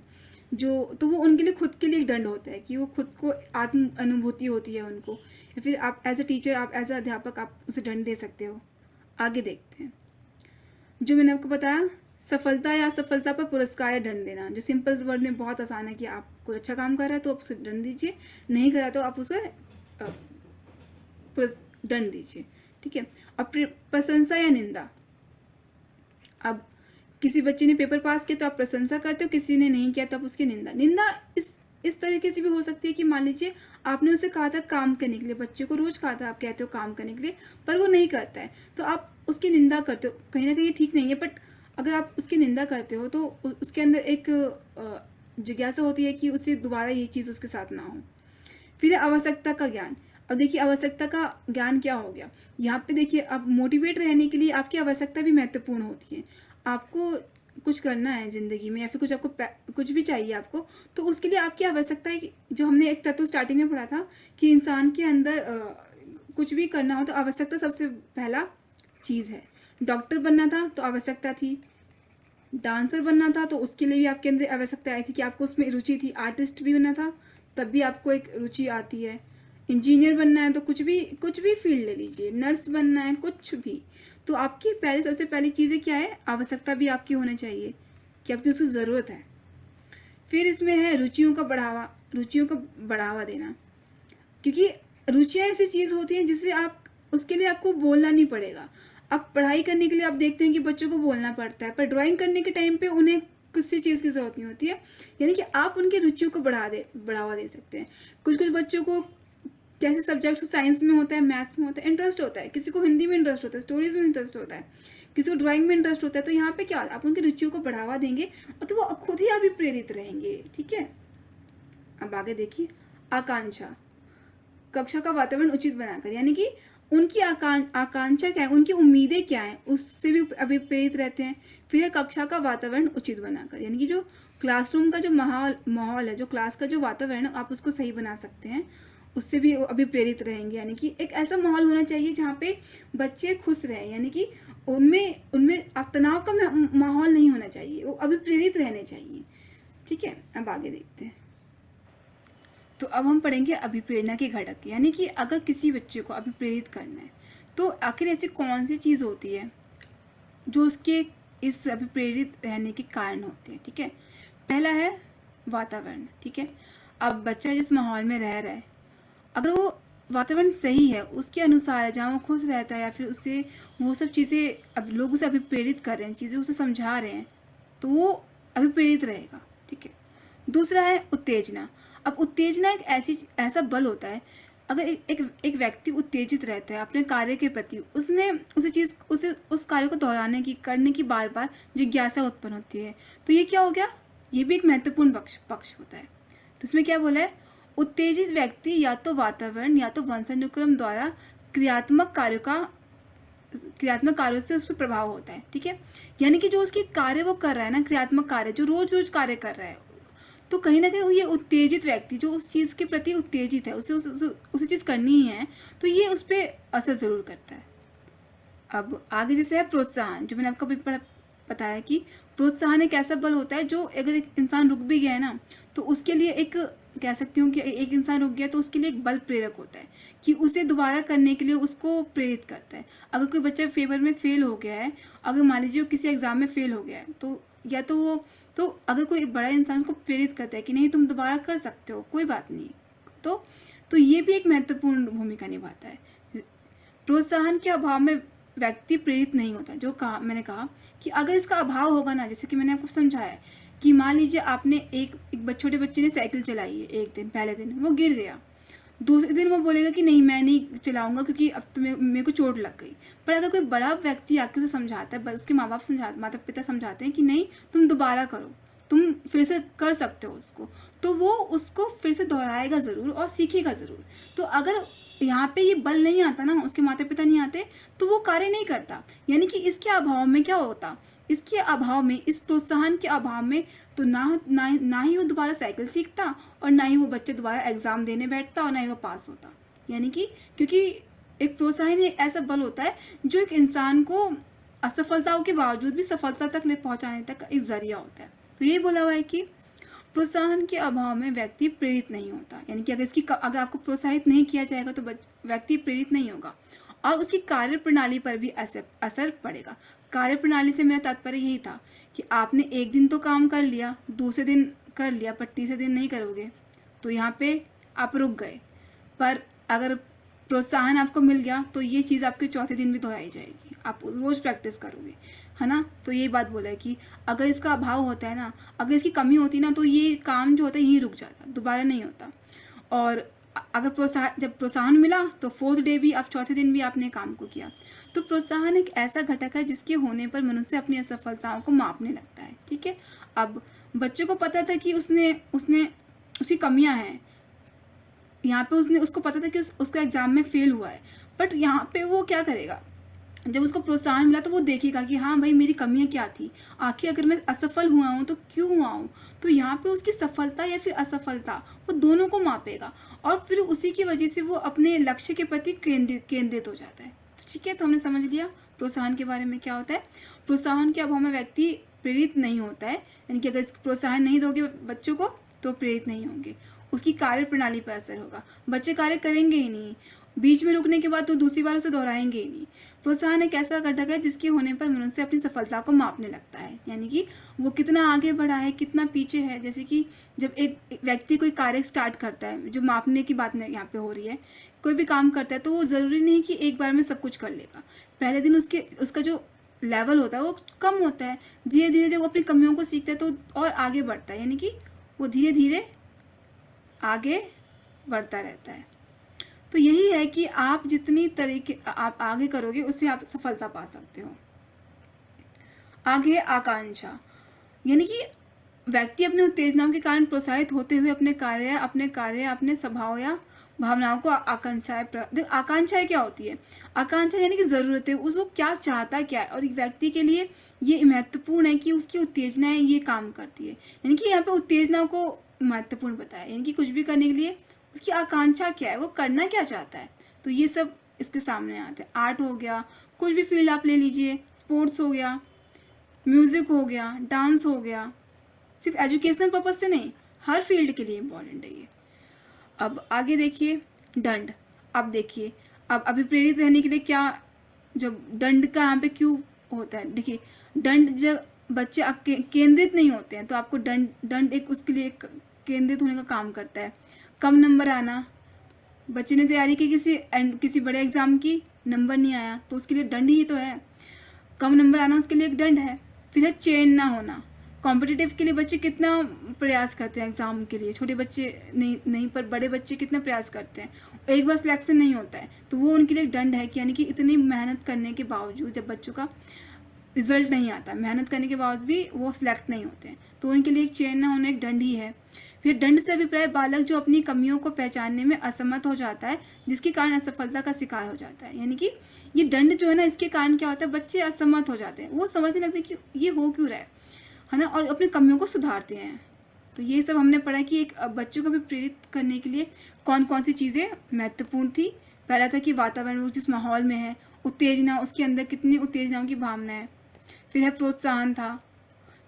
तो वो उनके लिए खुद के लिए एक दंड होता है कि वो खुद को आत्म अनुभूति होती है उनको, या फिर आप एज अ टीचर, आप एज अ अध्यापक आप उसे दंड दे सकते हो। आगे देखते हैं जो मैंने आपको बताया, सफलता या असफलता पर पुरस्कार या दंड देना, जो सिंपल वर्ड में बहुत आसान है कि आप कोई अच्छा काम कर रहा है तो आप उसे दंड दीजिए, नहीं कर रहा तो आप उसे दंड दीजिए। ठीक है, अब प्रशंसा या निंदा। अब किसी बच्चे ने पेपर पास किया तो आप प्रशंसा करते हो, किसी ने नहीं किया तो आप उसकी निंदा इस तरीके से भी हो सकती है कि मान लीजिए आपने उसे कहा था काम करने के लिए, बच्चे को रोज कहा था, आप कहते हो काम करने के लिए, पर वो नहीं करता है, तो आप उसकी निंदा करते हो। कहीं ना कहीं ठीक नहीं है, बट अगर आप उसकी निंदा करते हो तो उसके अंदर एक जिज्ञासा होती है कि उसे दोबारा ये चीज़ उसके साथ ना हो। फिर आवश्यकता का ज्ञान। अब देखिए आवश्यकता का ज्ञान क्या हो गया यहाँ पे, देखिए अब मोटिवेट रहने के लिए आपकी आवश्यकता भी महत्वपूर्ण होती है। आपको कुछ करना है ज़िंदगी में, या फिर कुछ भी चाहिए आपको, तो उसके लिए आपकी आवश्यकता है कि जो हमने एक तत्व स्टार्टिंग में पढ़ा था कि इंसान के अंदर कुछ भी करना हो तो आवश्यकता सबसे पहला चीज़ है। डॉक्टर बनना था तो आवश्यकता थी, डांसर बनना था तो उसके लिए भी आपके अंदर आवश्यकता आई थी कि आपको उसमें रुचि थी, आर्टिस्ट भी बनना था तब भी आपको एक रुचि आती है, इंजीनियर बनना है तो कुछ भी फील्ड ले लीजिए, नर्स बनना है, कुछ भी, तो आपकी सबसे पहली चीज़ें क्या है, आवश्यकता भी आपकी होनी चाहिए कि आपकी उसकी ज़रूरत है। फिर इसमें है रुचियों का बढ़ावा देना, क्योंकि रुचियाँ ऐसी चीज़ होती हैं जिससे आप उसके लिए आपको बोलना नहीं पड़ेगा। अब पढ़ाई करने के लिए आप देखते हैं कि बच्चों को बोलना पड़ता है, पर ड्राइंग करने के टाइम पे उन्हें किसी चीज़ की ज़रूरत नहीं होती है, यानी कि आप उनकी रुचियों को बढ़ावा दे सकते हैं। कुछ बच्चों को कैसे सब्जेक्ट्स, साइंस में होता है, मैथ्स में होता है, इंटरेस्ट होता है, किसी को हिंदी में इंटरेस्ट होता है, स्टोरीज में इंटरेस्ट होता है, किसी को ड्राइंग में इंटरेस्ट होता है, तो यहाँ पे क्या आप उनकी रुचियों को बढ़ावा देंगे और तो वो खुद ही अभिप्रेरित रहेंगे। ठीक है, अब आगे देखिए आकांक्षा। कक्षा का वातावरण उचित बनाकर, यानी कि उनकी आकांक्षा क्या है, उनकी उम्मीदें क्या है, उससे भी अभिप्रेरित रहते हैं। फिर कक्षा का वातावरण उचित बनाकर, यानी कि जो क्लासरूम का जो माहौल है, जो क्लास का जो वातावरण है, आप उसको सही बना सकते हैं, उससे भी अभिप्रेरित रहेंगे। यानी कि एक ऐसा माहौल होना चाहिए जहाँ पे बच्चे खुश रहें, यानी कि उनमें तनाव का माहौल नहीं होना चाहिए, वो अभिप्रेरित रहने चाहिए। ठीक है, अब आगे देखते हैं। तो अब हम पढ़ेंगे अभिप्रेरणा के घटक, यानी कि अगर किसी बच्चे को अभिप्रेरित करना है तो आखिर ऐसी कौन सी चीज़ होती है जो उसके इस अभिप्रेरित रहने के कारण होते हैं। ठीक है, पहला है वातावरण। ठीक है, अब बच्चा जिस माहौल में रह रहा है, अगर वो वातावरण सही है, उसके अनुसार है, जहाँ वो खुश रहता है, या फिर उससे वो सब चीज़ें, अब लोग उसे अभिप्रेरित कर रहे हैं, चीज़ें उसे समझा रहे हैं, तो वो अभिप्रेरित रहेगा। ठीक है, दूसरा है उत्तेजना। अब उत्तेजना एक ऐसा बल होता है, अगर एक व्यक्ति उत्तेजित रहता है अपने कार्य के प्रति, उसमें उस कार्य को दोहराने की, करने की बार बार जिज्ञासा उत्पन्न होती है, तो ये क्या हो गया, ये भी एक महत्वपूर्ण पक्ष होता है। तो इसमें क्या बोला है, उत्तेजित व्यक्ति या तो वातावरण या तो वंशानुक्रम द्वारा क्रियात्मक कार्यों से उस पर प्रभाव होता है। ठीक है, यानी कि जो उसकी कार्य वो कर रहा है ना, क्रियात्मक कार्य जो रोज कार्य कर रहा है, तो कहीं ना कहीं ये उत्तेजित व्यक्ति जो उस चीज़ के प्रति उत्तेजित है, उसे चीज़ करनी ही है, तो ये उस पर असर ज़रूर करता है। अब आगे जैसे है प्रोत्साहन, जो मैंने आपको अभी बताया कि प्रोत्साहन एक ऐसा बल होता है जो अगर एक इंसान रुक भी गया है ना, तो उसके लिए एक, कह सकती हूँ कि एक इंसान रुक गया तो उसके लिए एक बल प्रेरक होता है कि उसे दोबारा करने के लिए उसको प्रेरित करता है। अगर कोई बच्चा पेपर में फेल हो गया है, अगर मान लीजिए वो किसी एग्जाम में फेल हो गया है, तो या तो वो, तो अगर कोई बड़ा इंसान उसको प्रेरित करता है कि नहीं तुम दोबारा कर सकते हो, कोई बात नहीं, तो ये भी एक महत्वपूर्ण भूमिका निभाता है। प्रोत्साहन के अभाव में व्यक्ति प्रेरित नहीं होता। जो कहा मैंने कहा कि अगर इसका अभाव होगा ना, जैसे कि मैंने आपको समझाया कि मान लीजिए आपने एक छोटे बच्चे ने साइकिल चलाई है, एक दिन, पहले दिन वो गिर गया, दूसरे दिन वो बोलेगा कि नहीं मैं नहीं चलाऊंगा क्योंकि अब तो मेरे को चोट लग गई। पर अगर कोई बड़ा व्यक्ति आके उसे समझाता है, उसके माता पिता समझाते हैं कि नहीं तुम दोबारा करो, तुम फिर से कर सकते हो उसको, तो वो उसको फिर से दोहराएगा ज़रूर और सीखेगा ज़रूर। तो अगर यहाँ पे ये बल नहीं आता ना, उसके माता पिता नहीं आते, तो वो कार्य नहीं करता। यानी कि इसके अभाव में क्या होता, इसके अभाव में, इस प्रोत्साहन के अभाव में, तो ना ही वो दोबारा साइकिल सीखता और ना ही वो बच्चे दोबारा एग्जाम देने बैठता और ना ही वो पास होता। यानी कि क्योंकि एक प्रोत्साहन एक ऐसा बल होता है जो एक इंसान को असफलताओं के बावजूद भी सफलता तक ले पहुंचाने तक एक जरिया होता है। तो ये बोला हुआ है कि प्रोत्साहन के अभाव में व्यक्ति प्रेरित नहीं होता। यानी कि अगर आपको प्रोत्साहित नहीं किया जाएगा तो व्यक्ति प्रेरित नहीं होगा और उसकी कार्य प्रणाली पर भी असर पड़ेगा। कार्य प्रणाली से मेरा तात्पर्य यही था कि आपने एक दिन तो काम कर लिया, दूसरे दिन कर लिया, पर तीसरे दिन नहीं करोगे तो यहाँ पे आप रुक गए। पर अगर प्रोत्साहन आपको मिल गया तो ये चीज़ आपके चौथे दिन भी दोहराई जाएगी, आप रोज़ प्रैक्टिस करोगे, है ना। तो यही बात बोला है कि अगर इसका अभाव होता है ना, अगर इसकी कमी होती ना, तो ये काम जो होता है यहीं रुक जाता, दोबारा नहीं होता। और अगर जब प्रोत्साहन मिला तो फोर्थ डे भी, आप चौथे दिन भी आपने काम को किया। तो प्रोत्साहन एक ऐसा घटक है जिसके होने पर मनुष्य अपनी असफलताओं को मापने लगता है। ठीक है, अब बच्चे को पता था कि उसने उसकी कमियां हैं, यहाँ पे उसको पता था कि उसका एग्जाम में फेल हुआ है, बट यहाँ पे वो क्या करेगा, जब उसको प्रोत्साहन मिला तो वो देखेगा कि हाँ भाई मेरी कमियां क्या थी, आखिर अगर मैं असफल हुआ हूँ तो क्यों हुआ हूँ। तो यहाँ पे उसकी सफलता या फिर असफलता, वो दोनों को मापेगा और फिर उसी की वजह से वो अपने लक्ष्य के प्रति केंद्रित हो जाता है। तो ठीक है, तो हमने समझ लिया प्रोत्साहन के बारे में क्या होता है। प्रोत्साहन के अभाव में व्यक्ति प्रेरित नहीं होता है, यानी कि अगर प्रोत्साहन नहीं दोगे बच्चों को तो प्रेरित नहीं होंगे, उसकी कार्य प्रणाली पर असर होगा, बच्चे कार्य करेंगे ही नहीं, बीच में रुकने के बाद तो दूसरी बार उसे दोहराएंगे ही नहीं। प्रोत्साहन एक ऐसा घटक है जिसके होने पर मनुष्य अपनी सफलता को मापने लगता है, यानी कि वो कितना आगे बढ़ा है, कितना पीछे है। जैसे कि जब एक व्यक्ति कोई कार्य स्टार्ट करता है, जो मापने की बात यहाँ पे हो रही है, कोई भी काम करता है तो वो ज़रूरी नहीं कि एक बार में सब कुछ कर लेगा। पहले दिन उसका जो लेवल होता है वो कम होता है, धीरे धीरे जब वो अपनी कमियों को सीखता है तो और आगे बढ़ता है, यानी कि वो धीरे धीरे आगे बढ़ता रहता है। तो यही है कि आप जितनी तरीके आप आगे करोगे उससे आप सफलता पा सकते हो। आगे आकांक्षा, यानी कि व्यक्ति अपने उत्तेजनाओं के कारण प्रोत्साहित होते हुए अपने कार्य अपने स्वभाव या भावनाओं को आकांक्षाएं क्या होती है, आकांक्षा यानी कि जरूरतें, उसको क्या चाहता क्या है, और एक व्यक्ति के लिए ये महत्वपूर्ण है कि उसकी उत्तेजनाएं ये काम करती है। यानी कि यहाँ पे उत्तेजना को महत्वपूर्ण बताया, यानी कि कुछ भी करने के लिए उसकी आकांक्षा क्या है, वो करना क्या चाहता है। तो ये सब इसके सामने आते हैं। आर्ट हो गया, कुछ भी फील्ड आप ले लीजिए, स्पोर्ट्स हो गया, म्यूजिक हो गया, डांस हो गया, सिर्फ एजुकेशनल पर्पज से नहीं, हर फील्ड के लिए इम्पोर्टेंट है ये। अब आगे देखिए दंड। अब देखिए, अब अभिप्रेरित रहने के लिए क्या, जब दंड का यहाँ पे क्यों होता है, देखिए दंड जब बच्चे केंद्रित नहीं होते हैं तो आपको दंड एक उसके लिए केंद्रित होने का काम करता है। कम नंबर आना, बच्चे ने तैयारी की किसी बड़े एग्जाम की, नंबर नहीं आया तो उसके लिए दंड ही तो है, कम नंबर आना उसके लिए एक दंड है। फिर है चयन ना होना, कॉम्पिटिटिव के लिए बच्चे कितना प्रयास करते हैं, एग्जाम के लिए छोटे बच्चे नहीं पर बड़े बच्चे कितना प्रयास करते हैं, एक बार सिलेक्शन नहीं होता है तो वो उनके लिए दंड है कि यानी कि इतनी मेहनत करने के बावजूद जब बच्चों का रिजल्ट नहीं आता, मेहनत करने के बाद भी वो सिलेक्ट नहीं होते हैं, तो उनके लिए एक चयन ना होना एक दंड ही है। फिर दंड से अभिप्राय बालक जो अपनी कमियों को पहचानने में असमर्थ हो जाता है, जिसके कारण असफलता का शिकार हो जाता है। यानी कि ये दंड जो है ना, इसके कारण क्या होता है, बच्चे असमर्थ हो जाते हैं, वो समझने लगते हैं कि ये हो क्यों रहा है ना, और अपनी कमियों को सुधारते हैं। तो ये सब हमने पढ़ा कि एक बच्चों को भी प्रेरित करने के लिए कौन कौन सी चीज़ें महत्वपूर्ण थी। पहला था कि वातावरण वो जिस माहौल में है, उत्तेजना, उसके अंदर कितनी उत्तेजनाओं की भावना है। फिर है प्रोत्साहन था,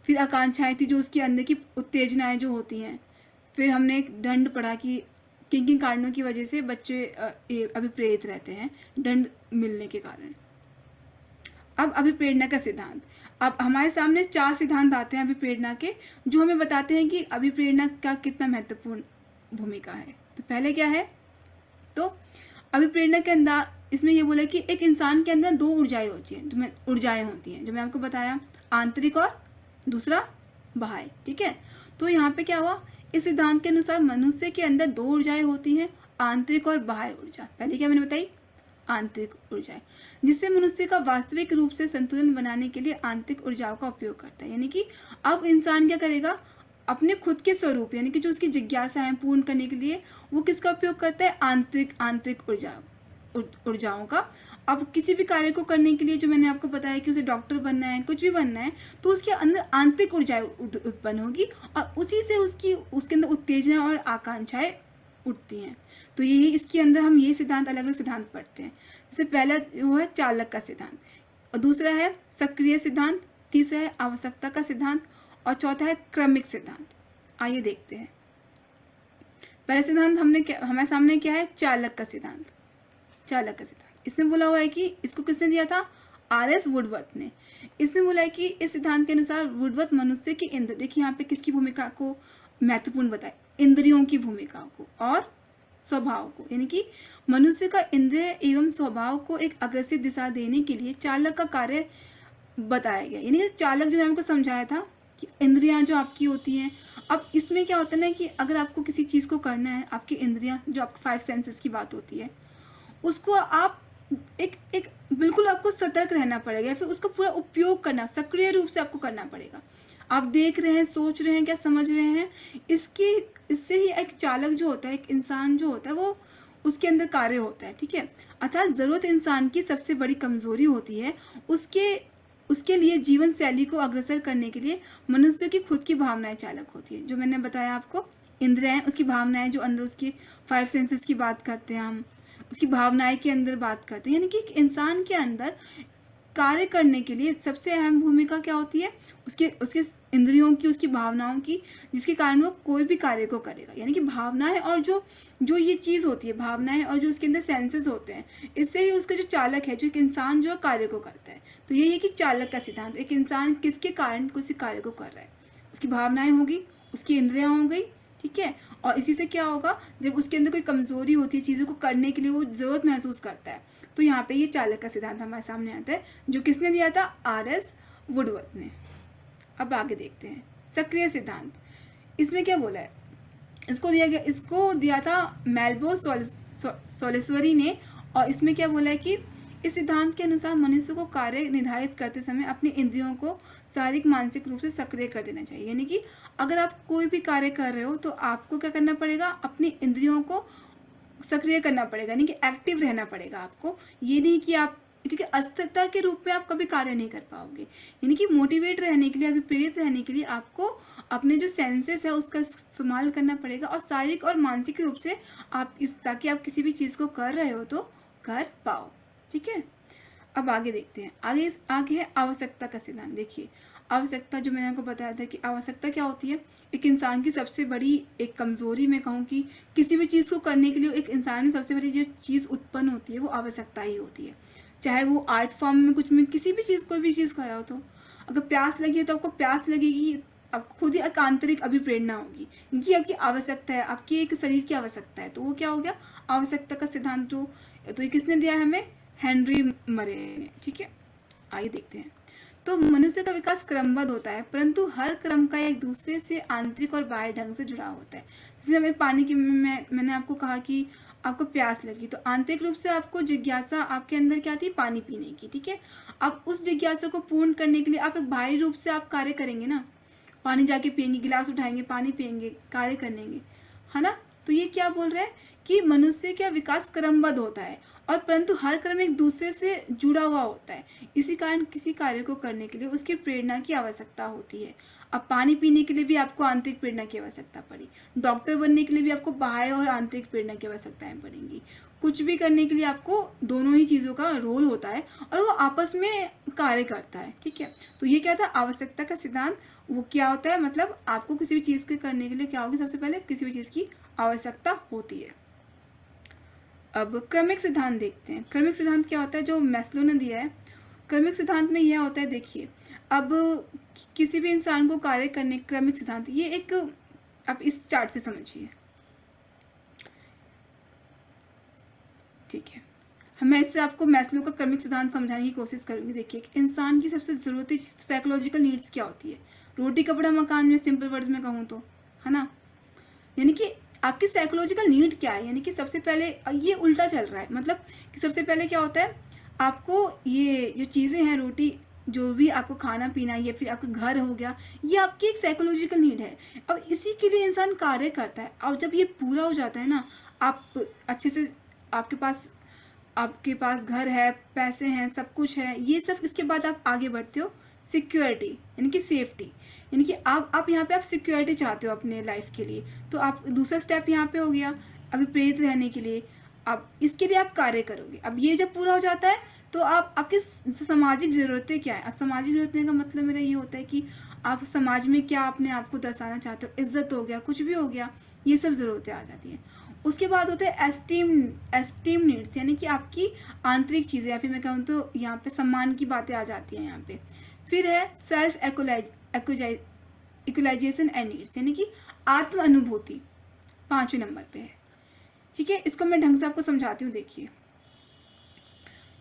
फिर आकांक्षाएं थी जो उसके अंदर की उत्तेजनाएं जो होती हैं। फिर हमने एक दंड पढ़ा कि किन किन कारणों की वजह से बच्चे अभिप्रेरित रहते हैं, दंड मिलने के कारण। अब अभिप्रेरणा का सिद्धांत। अब हमारे सामने 4 सिद्धांत आते हैं अभिप्रेरणा के, जो हमें बताते हैं कि अभिप्रेरणा का कितना महत्वपूर्ण भूमिका है। तो पहले क्या है, तो अभिप्रेरणा के अंदर इसमें ये बोला कि एक इंसान के अंदर 2 ऊर्जाएं होती हैं, ऊर्जाएं होती हैं जो मैं आपको बताया, आंतरिक और दूसरा बाह्य। ठीक है, तो यहाँ पे क्या हुआ, इस सिद्धांत के अनुसार मनुष्य के अंदर 2 ऊर्जाएं होती हैं, आंतरिक और बाह्य ऊर्जा। पहले क्या मैंने बताई, आंतरिक ऊर्जाएं, जिससे मनुष्य का वास्तविक रूप से संतुलन बनाने के लिए आंतरिक ऊर्जाओं का उपयोग करता है। यानी कि अब इंसान क्या करेगा, अपने खुद के स्वरूप यानी कि जो उसकी जिज्ञासा है पूर्ण करने के लिए वो किसका उपयोग करता है, आंतरिक ऊर्जाओं का। अब किसी भी कार्य को करने के लिए जो मैंने आपको बताया कि उसे डॉक्टर बनना है, कुछ भी बनना है, तो उसके अंदर आंतरिक ऊर्जाएं उत्पन्न होगी और उसी से उसके अंदर उत्तेजना और आकांक्षाएं उठती हैं। तो यही इसके अंदर हम ये सिद्धांत, अलग अलग सिद्धांत पढ़ते हैं। जैसे पहला वो है चालक का सिद्धांत, और दूसरा है सक्रिय सिद्धांत, तीसरा है आवश्यकता का सिद्धांत, और चौथा है क्रमिक सिद्धांत। आइए देखते हैं। पहला सिद्धांत हमारे सामने क्या है, चालक का सिद्धांत। चालक का सिद्धांत इसमें बोला हुआ है कि इसको किसने दिया था, आर.एस. वुडवर्थ ने। इसमें बोला है कि इस सिद्धांत के अनुसार वुडवर्थ मनुष्य की इंद्र, देखिए यहाँ पे किसकी भूमिका को महत्वपूर्ण बताए, इंद्रियों की भूमिका को और स्वभाव को। यानी कि मनुष्य का इंद्रिय एवं स्वभाव को एक अग्रसित दिशा देने के लिए चालक का कार्य बताया गया। यानी कि चालक जो मैंने आपको समझाया था कि इंद्रियां जो आपकी होती हैं, अब इसमें क्या होता है ना कि अगर आपको किसी चीज़ को करना है, आपकी इंद्रियां जो आपके 5 सेंसेस की बात होती है, उसको आप एक बिल्कुल आपको सतर्क रहना पड़ेगा, या फिर उसका पूरा उपयोग करना, सक्रिय रूप से आपको करना पड़ेगा। आप देख रहे हैं, सोच रहे हैं, क्या समझ रहे हैं, इससे ही एक चालक जो होता है, एक इंसान जो होता है, वो उसके अंदर कार्य होता है। ठीक है, अर्थात ज़रूरत इंसान की सबसे बड़ी कमजोरी होती है। उसके लिए जीवन शैली को अग्रसर करने के लिए मनुष्य की खुद की भावनाएं चालक होती है। जो मैंने बताया आपको, इंद्रियां, उसकी भावनाएं जो अंदर उसके 5 सेंसेस की बात करते हैं, हम उसकी भावनाएं के अंदर बात करते हैं। यानी कि एक इंसान के अंदर कार्य करने के लिए सबसे अहम भूमिका क्या होती है, उसके इंद्रियों की, उसकी भावनाओं की, जिसके कारण वो कोई भी कार्य को करेगा। यानी कि भावनाएं और जो ये चीज़ होती है, भावनाएं और जो उसके अंदर सेंसेस होते हैं, इससे ही उसका जो चालक है, जो एक इंसान जो कार्य को करता है। तो यही है कि चालक का सिद्धांत, एक इंसान किसके कारण किसी कार्य को कर रहा है, उसकी भावनाएं होगी, उसकी इंद्रियां हो गई। ठीक है, और इसी से क्या होगा, जब उसके अंदर कोई कमजोरी होती है, चीज़ों को करने के लिए वो ज़रूरत महसूस करता है, तो यहाँ पे ये चालक का सिद्धांत हमारे सामने आता है, जो किसने दिया था, आर.एस. वुडवर्थ ने। अब आगे देखते हैं सक्रिय सिद्धांत। इसमें क्या बोला है, इसको दिया था मेल्बो सोलिसवरी ने। और इसमें क्या बोला है कि इस सिद्धांत के अनुसार मनुष्य को कार्य निर्धारित करते समय अपने इंद्रियों को शारीरिक मानसिक रूप से सक्रिय कर देना चाहिए। यानी कि अगर आप कोई भी कार्य कर रहे हो तो आपको क्या करना पड़ेगा, अपनी इंद्रियों को सक्रिय करना पड़ेगा, यानी कि एक्टिव रहना पड़ेगा आपको। ये नहीं कि आप, क्योंकि अस्थिरता के रूप में आप कभी कार्य नहीं कर पाओगे। यानी कि मोटिवेट रहने के लिए, अभिप्रेरित रहने के लिए आपको अपने जो सेंसेस है उसका इस्तेमाल करना पड़ेगा, और शारीरिक और मानसिक रूप से ताकि आप किसी भी चीज़ को कर रहे हो तो कर पाओ। ठीक है, अब आगे देखते हैं। आगे है आवश्यकता का सिद्धांत। देखिए, आवश्यकता, जो मैंने आपको बताया था कि आवश्यकता क्या होती है, एक इंसान की सबसे बड़ी एक कमजोरी मैं कहूँ कि किसी भी चीज़ को करने के लिए एक इंसान में सबसे बड़ी जो चीज़ उत्पन्न होती है वो आवश्यकता ही होती है। चाहे वो आर्ट फॉर्म में कुछ में किसी भी चीज़, कोई भी चीज़ कर रहा हो, तो अगर प्यास लगी है तो आपको प्यास लगेगी, आपको खुद ही एक आंतरिक अभिप्रेरणा होगी, क्योंकि आपकी आवश्यकता है, आपकी एक शरीर की आवश्यकता है। तो वो क्या हो गया, आवश्यकता का सिद्धांत। तो ये किसने दिया है हमें, हेनरी मरे ने। ठीक है, आइए देखते हैं। तो मनुष्य का विकास क्रमबद्ध होता है, परंतु हर क्रम का एक दूसरे से आंतरिक और बाह्य ढंग से जुड़ा होता है। जैसे हमें पानी की, मैंने आपको कहा कि आपको प्यास लगी, तो आंतरिक रूप से आपको जिज्ञासा आपके अंदर क्या थी, पानी पीने की। ठीक है, अब उस जिज्ञासा को पूर्ण करने के लिए आप एक बाह्य रूप से आप कार्य करेंगे ना, पानी जाके पियेंगे, गिलास उठाएंगे, पानी पियेंगे, कार्य करेंगे, है ना। तो ये क्या बोल रहे हैं कि मनुष्य का विकास क्रमबद्ध होता है, और परंतु हर क्रम एक दूसरे से जुड़ा हुआ होता है। इसी कारण किसी कार्य को करने के लिए उसकी प्रेरणा की आवश्यकता होती है। अब पानी पीने के लिए भी आपको आंतरिक प्रेरणा की आवश्यकता पड़ी, डॉक्टर बनने के लिए भी आपको बाह्य और आंतरिक प्रेरणा की आवश्यकताएं पड़ेंगी। कुछ भी करने के लिए आपको दोनों ही चीज़ों का रोल होता है और वो आपस में कार्य करता है, ठीक है। तो ये क्या था, आवश्यकता का सिद्धांत। वो क्या होता है, मतलब आपको किसी भी चीज़ के करने के लिए क्या होगी, सबसे पहले किसी भी चीज़ की आवश्यकता होती है। अब क्रमिक सिद्धांत देखते हैं। क्रमिक सिद्धांत क्या होता है, जो मैस्लो ने दिया है। क्रमिक सिद्धांत में यह होता है, देखिए अब किसी भी इंसान को कार्य करने, क्रमिक सिद्धांत ये एक, आप इस चार्ट से समझिए, ठीक है। मैं इससे आपको मैस्लो का क्रमिक सिद्धांत समझाने की कोशिश करूंगी। देखिए इंसान की सबसे ज़रूरती साइकोलॉजिकल नीड्स क्या होती है, रोटी कपड़ा मकान में सिंपल वर्ड्स में कहूँ तो, है ना। यानी कि आपकी साइकोलॉजिकल नीड क्या है, यानी कि सबसे पहले ये उल्टा चल रहा है, मतलब कि सबसे पहले क्या होता है, आपको ये जो चीज़ें हैं, रोटी जो भी आपको खाना पीना या फिर आपका घर हो गया, ये आपकी एक साइकोलॉजिकल नीड है। अब इसी के लिए इंसान कार्य करता है। और जब ये पूरा हो जाता है ना, आप अच्छे से, आपके पास घर है, पैसे हैं, सब कुछ है, ये सब, इसके बाद आप आगे बढ़ते हो सिक्योरिटी यानी कि सेफ्टी, यानी कि आप यहाँ पे आप सिक्योरिटी चाहते हो अपने लाइफ के लिए। तो आप दूसरा स्टेप यहाँ पे हो गया, अभी प्रेरित रहने के लिए, अब इसके लिए आप कार्य करोगे। अब ये जब पूरा हो जाता है तो आप आपकी सामाजिक ज़रूरतें क्या है। अब सामाजिक ज़रूरतें का मतलब मेरा ये होता है कि आप समाज में क्या अपने आप को दर्शाना चाहते हो, इज्जत हो गया, कुछ भी हो गया, ये सब ज़रूरतें आ जाती हैं। उसके बाद होते हैं एस्टीम नीड्स, यानी कि आपकी आंतरिक चीज़ें, या फिर मैं कहूँ तो यहाँ पे सम्मान की बातें आ जाती हैं यहाँ पे। फिर है सेल्फ इक्वलाइजेशन एंड नीड्स, यानी कि आत्म अनुभूति 5वें नंबर पे है, ठीक है। इसको मैं ढंग से आपको समझाती हूँ। देखिए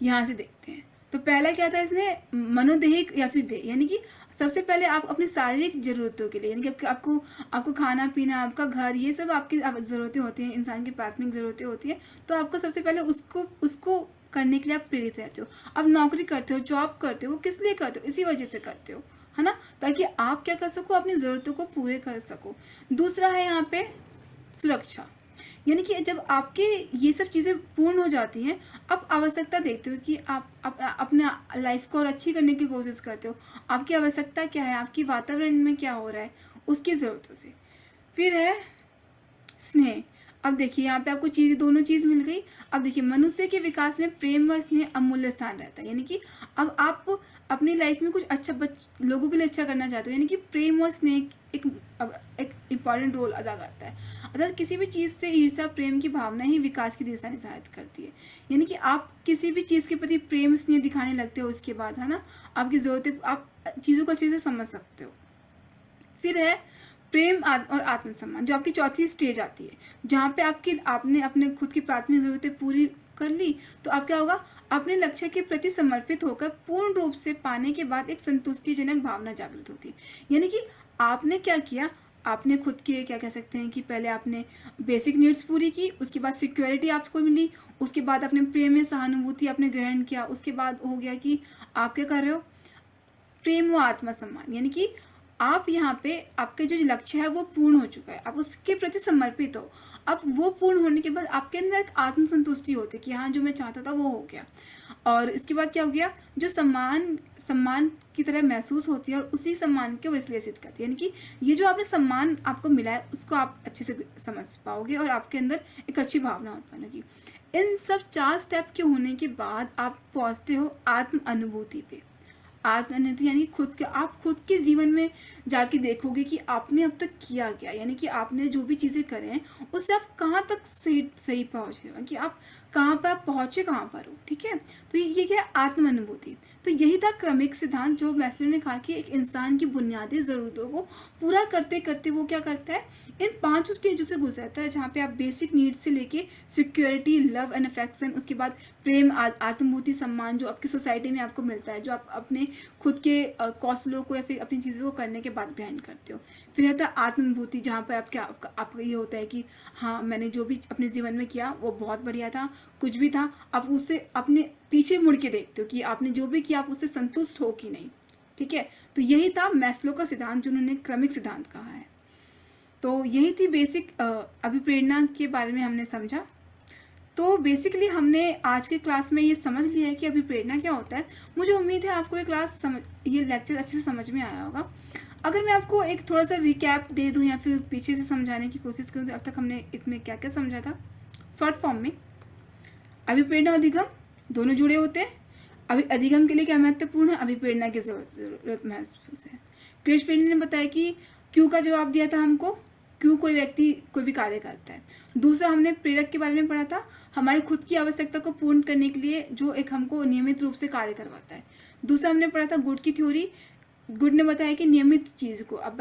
यहाँ से देखते हैं, तो पहला क्या था इसने, मनोदेहिक या फिर देह, यानी कि सबसे पहले आप अपनी शारीरिक जरूरतों के लिए, यानी कि आपको खाना पीना, आपका घर, ये सब आपकी ज़रूरतें होती हैं, इंसान की प्राथमिक ज़रूरतें होती हैं। तो आपको सबसे पहले उसको करने के लिए आप प्रेरित रहते हो। आप नौकरी करते हो, जॉब करते हो, वो किस लिए करते हो, इसी वजह से करते हो, है ना, ताकि आप क्या कर सको, अपनी ज़रूरतों को पूरे कर सको। दूसरा है यहाँ पे सुरक्षा, यानी कि जब आपके ये सब चीज़ें पूर्ण हो जाती हैं, आप आवश्यकता देखते हो कि आप अपने लाइफ को और अच्छी करने की कोशिश करते हो। आपकी आवश्यकता क्या है, आपकी वातावरण में क्या हो रहा है, उसकी ज़रूरतों से। फिर है स्नेह। अब देखिए यहाँ पे आपको दोनों चीज़ मिल गई। अब देखिए मनुष्य के विकास में प्रेम व स्नेह अमूल्य स्थान रहता है, यानी कि अब आप अपनी लाइफ में कुछ अच्छा लोगों के लिए अच्छा करना चाहते हो, यानी कि प्रेम और स्नेह एक इम्पॉर्टेंट रोल अदा करता है। अर्थात किसी भी चीज़ से ईर्ष्या प्रेम की भावना ही विकास की दिशा निर्धारित करती है। यानी कि आप किसी भी चीज़ के प्रति प्रेम स्नेह दिखाने लगते हो, उसके बाद, है ना, आपकी ज़रूरतें, आप चीज़ों को अच्छे से समझ सकते हो। फिर है प्रेम और आत्मसम्मान, जो आपकी चौथी स्टेज आती है, जहाँ पे आपने अपने खुद की प्राथमिक ज़रूरतें पूरी कर ली, तो आप क्या होगा, अपने लक्ष्य के प्रति समर्पित होकर पूर्ण रूप से पाने के बाद एक संतुष्टिजनक भावना जागृत होती है। यानी कि आपने क्या किया, आपने खुद के, क्या कह सकते हैं कि पहले आपने बेसिक नीड्स पूरी की, उसके बाद सिक्योरिटी आपको मिली, उसके बाद अपने प्रेम में सहानुभूति आपने ग्रहण किया, उसके बाद हो गया कि आप क्या कर रहे हो, प्रेम व आत्मसम्मान, यानी कि आप यहाँ पे आपके जो लक्ष्य है वो पूर्ण हो चुका है, आप उसके प्रति समर्पित हो। अब वो पूर्ण होने के बाद आपके अंदर एक आत्मसंतुष्टि होती है कि हाँ, जो मैं चाहता था वो हो गया। और इसके बाद क्या हो गया, जो सम्मान की तरह महसूस होती है, और उसी सम्मान को विश्लेषित करती है, यानी कि ये जो आपने सम्मान आपको मिला है उसको आप अच्छे से समझ पाओगे और आपके अंदर एक अच्छी भावना उत्पन्न होगी। इन सब 4 स्टेप के होने के बाद आप पहुँचते हो आत्म अनुभूति पे। आत्मनिर्भर यानी आप खुद के जीवन में जाके देखोगे कि आपने अब तक किया क्या, यानी कि आपने जो भी चीज़ें करे हैं उससे आप कहाँ तक सही पहुँचे हो, कि आप कहाँ पर पहुँचे, कहाँ पर हो, ठीक है। तो ये क्या है, आत्म अनुभूति। तो यही था क्रमिक सिद्धांत, जो मैस्लो ने कहा कि एक इंसान की बुनियादी ज़रूरतों को पूरा करते करते वो क्या करता है, इन 5 स्टेजों से गुजरता है, जहाँ पे आप बेसिक नीड्स से लेके सिक्योरिटी, लव एंड अफेक्शन, उसके बाद प्रेम, आत्मभूति, सम्मान जो आपकी सोसाइटी में आपको मिलता है, जो आप अपने खुद के कौशलों को या फिर अपनी चीज़ों को करने के बाद ग्रहण करते हो। फिर रहता है आत्मभूति, जहाँ पर आपका ये होता है कि हाँ, मैंने जो भी अपने जीवन में किया वो बहुत बढ़िया था, कुछ भी था, आप उससे अपने पीछे मुड़ के देखते हो कि आपने जो भी किया आप उससे संतुष्ट हो कि नहीं, ठीक है। तो यही था मैस्लो का सिद्धांत, जिन्होंने क्रमिक सिद्धांत कहा है। तो यही थी बेसिक अभिप्रेरणा के बारे में हमने समझा। तो बेसिकली हमने आज के क्लास में ये समझ लिया है कि अभिप्रेरणा क्या होता है। मुझे उम्मीद है आपको ये लेक्चर अच्छे से समझ में आया होगा। अगर मैं आपको एक थोड़ा सा रिकैप दे दूं या फिर पीछे से समझाने की कोशिश करूं तो अब तक हमने इसमें क्या क्या समझा था शॉर्ट फॉर्म में। अभिप्रेरणा और अधिगम दोनों जुड़े होते हैं। अभी अधिगम के लिए क्या महत्वपूर्ण है, अभिप्रेरणा की जरूरत महसूस है। क्रिएट फ्रेंड ने बताया कि क्यों का जवाब दिया था हमको, क्यों कोई व्यक्ति कोई भी कार्य करता है। दूसरा हमने प्रेरक के बारे में पढ़ा था, हमारी खुद की आवश्यकता को पूर्ण करने के लिए जो एक हमको नियमित रूप से कार्य करवाता है। दूसरा हमने पढ़ा था गुड की थ्योरी। गुड ने बताया कि नियमित चीज को अब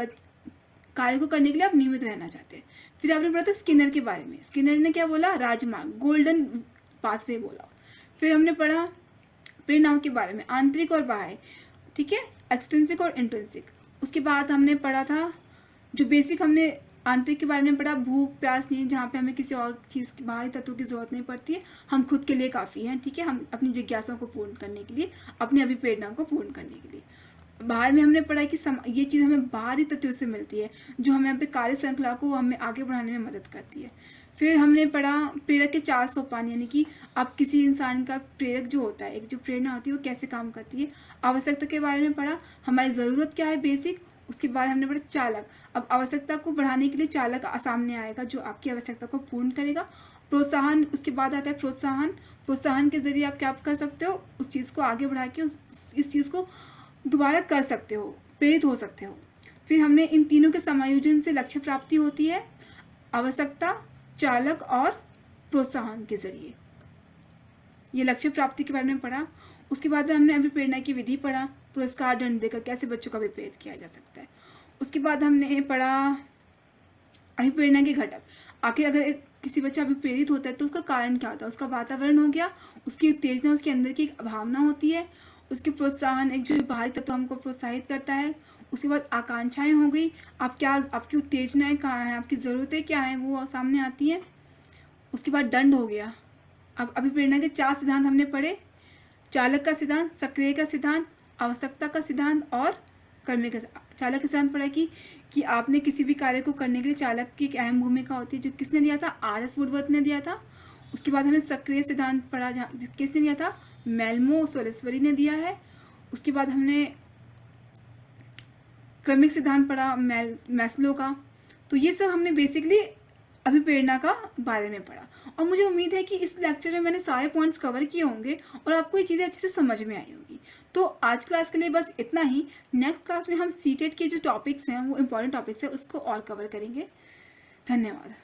कार्य को करने के लिए आप नियमित रहना चाहते हैं। फिर आपने पढ़ा था स्किनर के बारे में। स्किनर ने क्या बोला, राजमार्ग, गोल्डन पाथवे बोला। फिर हमने पढ़ा प्रेरणाओं के बारे में, आंतरिक और बाह्य, ठीक है, एक्सट्रिंसिक और इंट्रिंसिक। उसके बाद हमने पढ़ा था जो बेसिक हमने आंतरिक के बारे में पढ़ा, भूख प्यास नहीं, जहाँ पे हमें किसी और चीज़ की बाहरी तत्वों की जरूरत नहीं पड़ती है, हम खुद के लिए काफ़ी हैं, ठीक है, हम अपनी जिज्ञासा को पूर्ण करने के लिए, अपनी अभिप्रेरणाओं को पूर्ण करने के लिए। बाहर में हमने पढ़ा कि ये चीज़ हमें बाहरी तत्वों से मिलती है जो हमें अपने कार्य श्रृंखला को हमें आगे बढ़ाने में मदद करती है। फिर हमने पढ़ा प्रेरक के 4 सोपान, यानी कि अब किसी इंसान का प्रेरक जो होता है, एक जो प्रेरणा होती है वो कैसे काम करती है। आवश्यकता के बारे में पढ़ा, हमारी ज़रूरत क्या है बेसिक। उसके बाद हमने पढ़ा चालक, अब आवश्यकता को बढ़ाने के लिए चालक सामने आएगा जो आपकी आवश्यकता को पूर्ण करेगा। प्रोत्साहन, उसके बाद आता है प्रोत्साहन। प्रोत्साहन के जरिए आप क्या कर सकते हो, उस चीज़ को आगे बढ़ा के इस चीज़ को दोबारा कर सकते हो, प्रेरित हो सकते हो। फिर हमने इन तीनों के समायोजन से लक्ष्य प्राप्ति होती है, आवश्यकता, चालक और प्रोत्साहन के जरिए। ये लक्ष्य प्राप्ति के बारे में पढ़ा। उसके बाद हमने अभिप्रेरणा की विधि पढ़ा, पुरस्कार दंड देकर कैसे बच्चों का अभिप्रेरित किया जा सकता है। उसके बाद हमने पढ़ा अभिप्रेरणा के घटक, आखिर अगर किसी बच्चा अभिप्रेरित होता है तो उसका कारण क्या होता है। उसका वातावरण हो गया, उसकी उत्तेजना, उसके अंदर की एक भावना होती है, उसके प्रोत्साहन, एक जो बाहरी तत्व हमको प्रोत्साहित करता है। उसके बाद आकांक्षाएं हो गई, आप क्या, आपकी उत्तेजनाएं कहाँ हैं, आपकी ज़रूरतें क्या हैं, वो सामने आती हैं। उसके बाद दंड हो गया। अब अभिप्रेरणा के 4 सिद्धांत हमने पढ़े, चालक का सिद्धांत, सक्रिय का सिद्धांत, आवश्यकता का सिद्धांत और कर्म का। चालक का सिद्धांत पढ़ा कि आपने किसी भी कार्य को करने के लिए चालक की एक अहम भूमिका होती है, जो किसने दिया था, R.S. वुडवर्थ ने दिया था। उसके बाद हमने सक्रिय सिद्धांत पढ़ा, जहाँ किसने दिया था, मेल्मो सोलेसवरी ने दिया है। उसके बाद हमने क्रमिक सिद्धांत पढ़ा मैस्लो का। तो ये सब हमने बेसिकली अभिप्रेरणा का बारे में पढ़ा, और मुझे उम्मीद है कि इस लेक्चर में मैंने सारे पॉइंट्स कवर किए होंगे और आपको ये चीज़ें अच्छे से समझ में आई होगी। तो आज क्लास के लिए बस इतना ही। नेक्स्ट क्लास में हम सीटेट के जो टॉपिक्स हैं, वो इंपॉर्टेंट टॉपिक्स हैं, उसको और कवर करेंगे। धन्यवाद।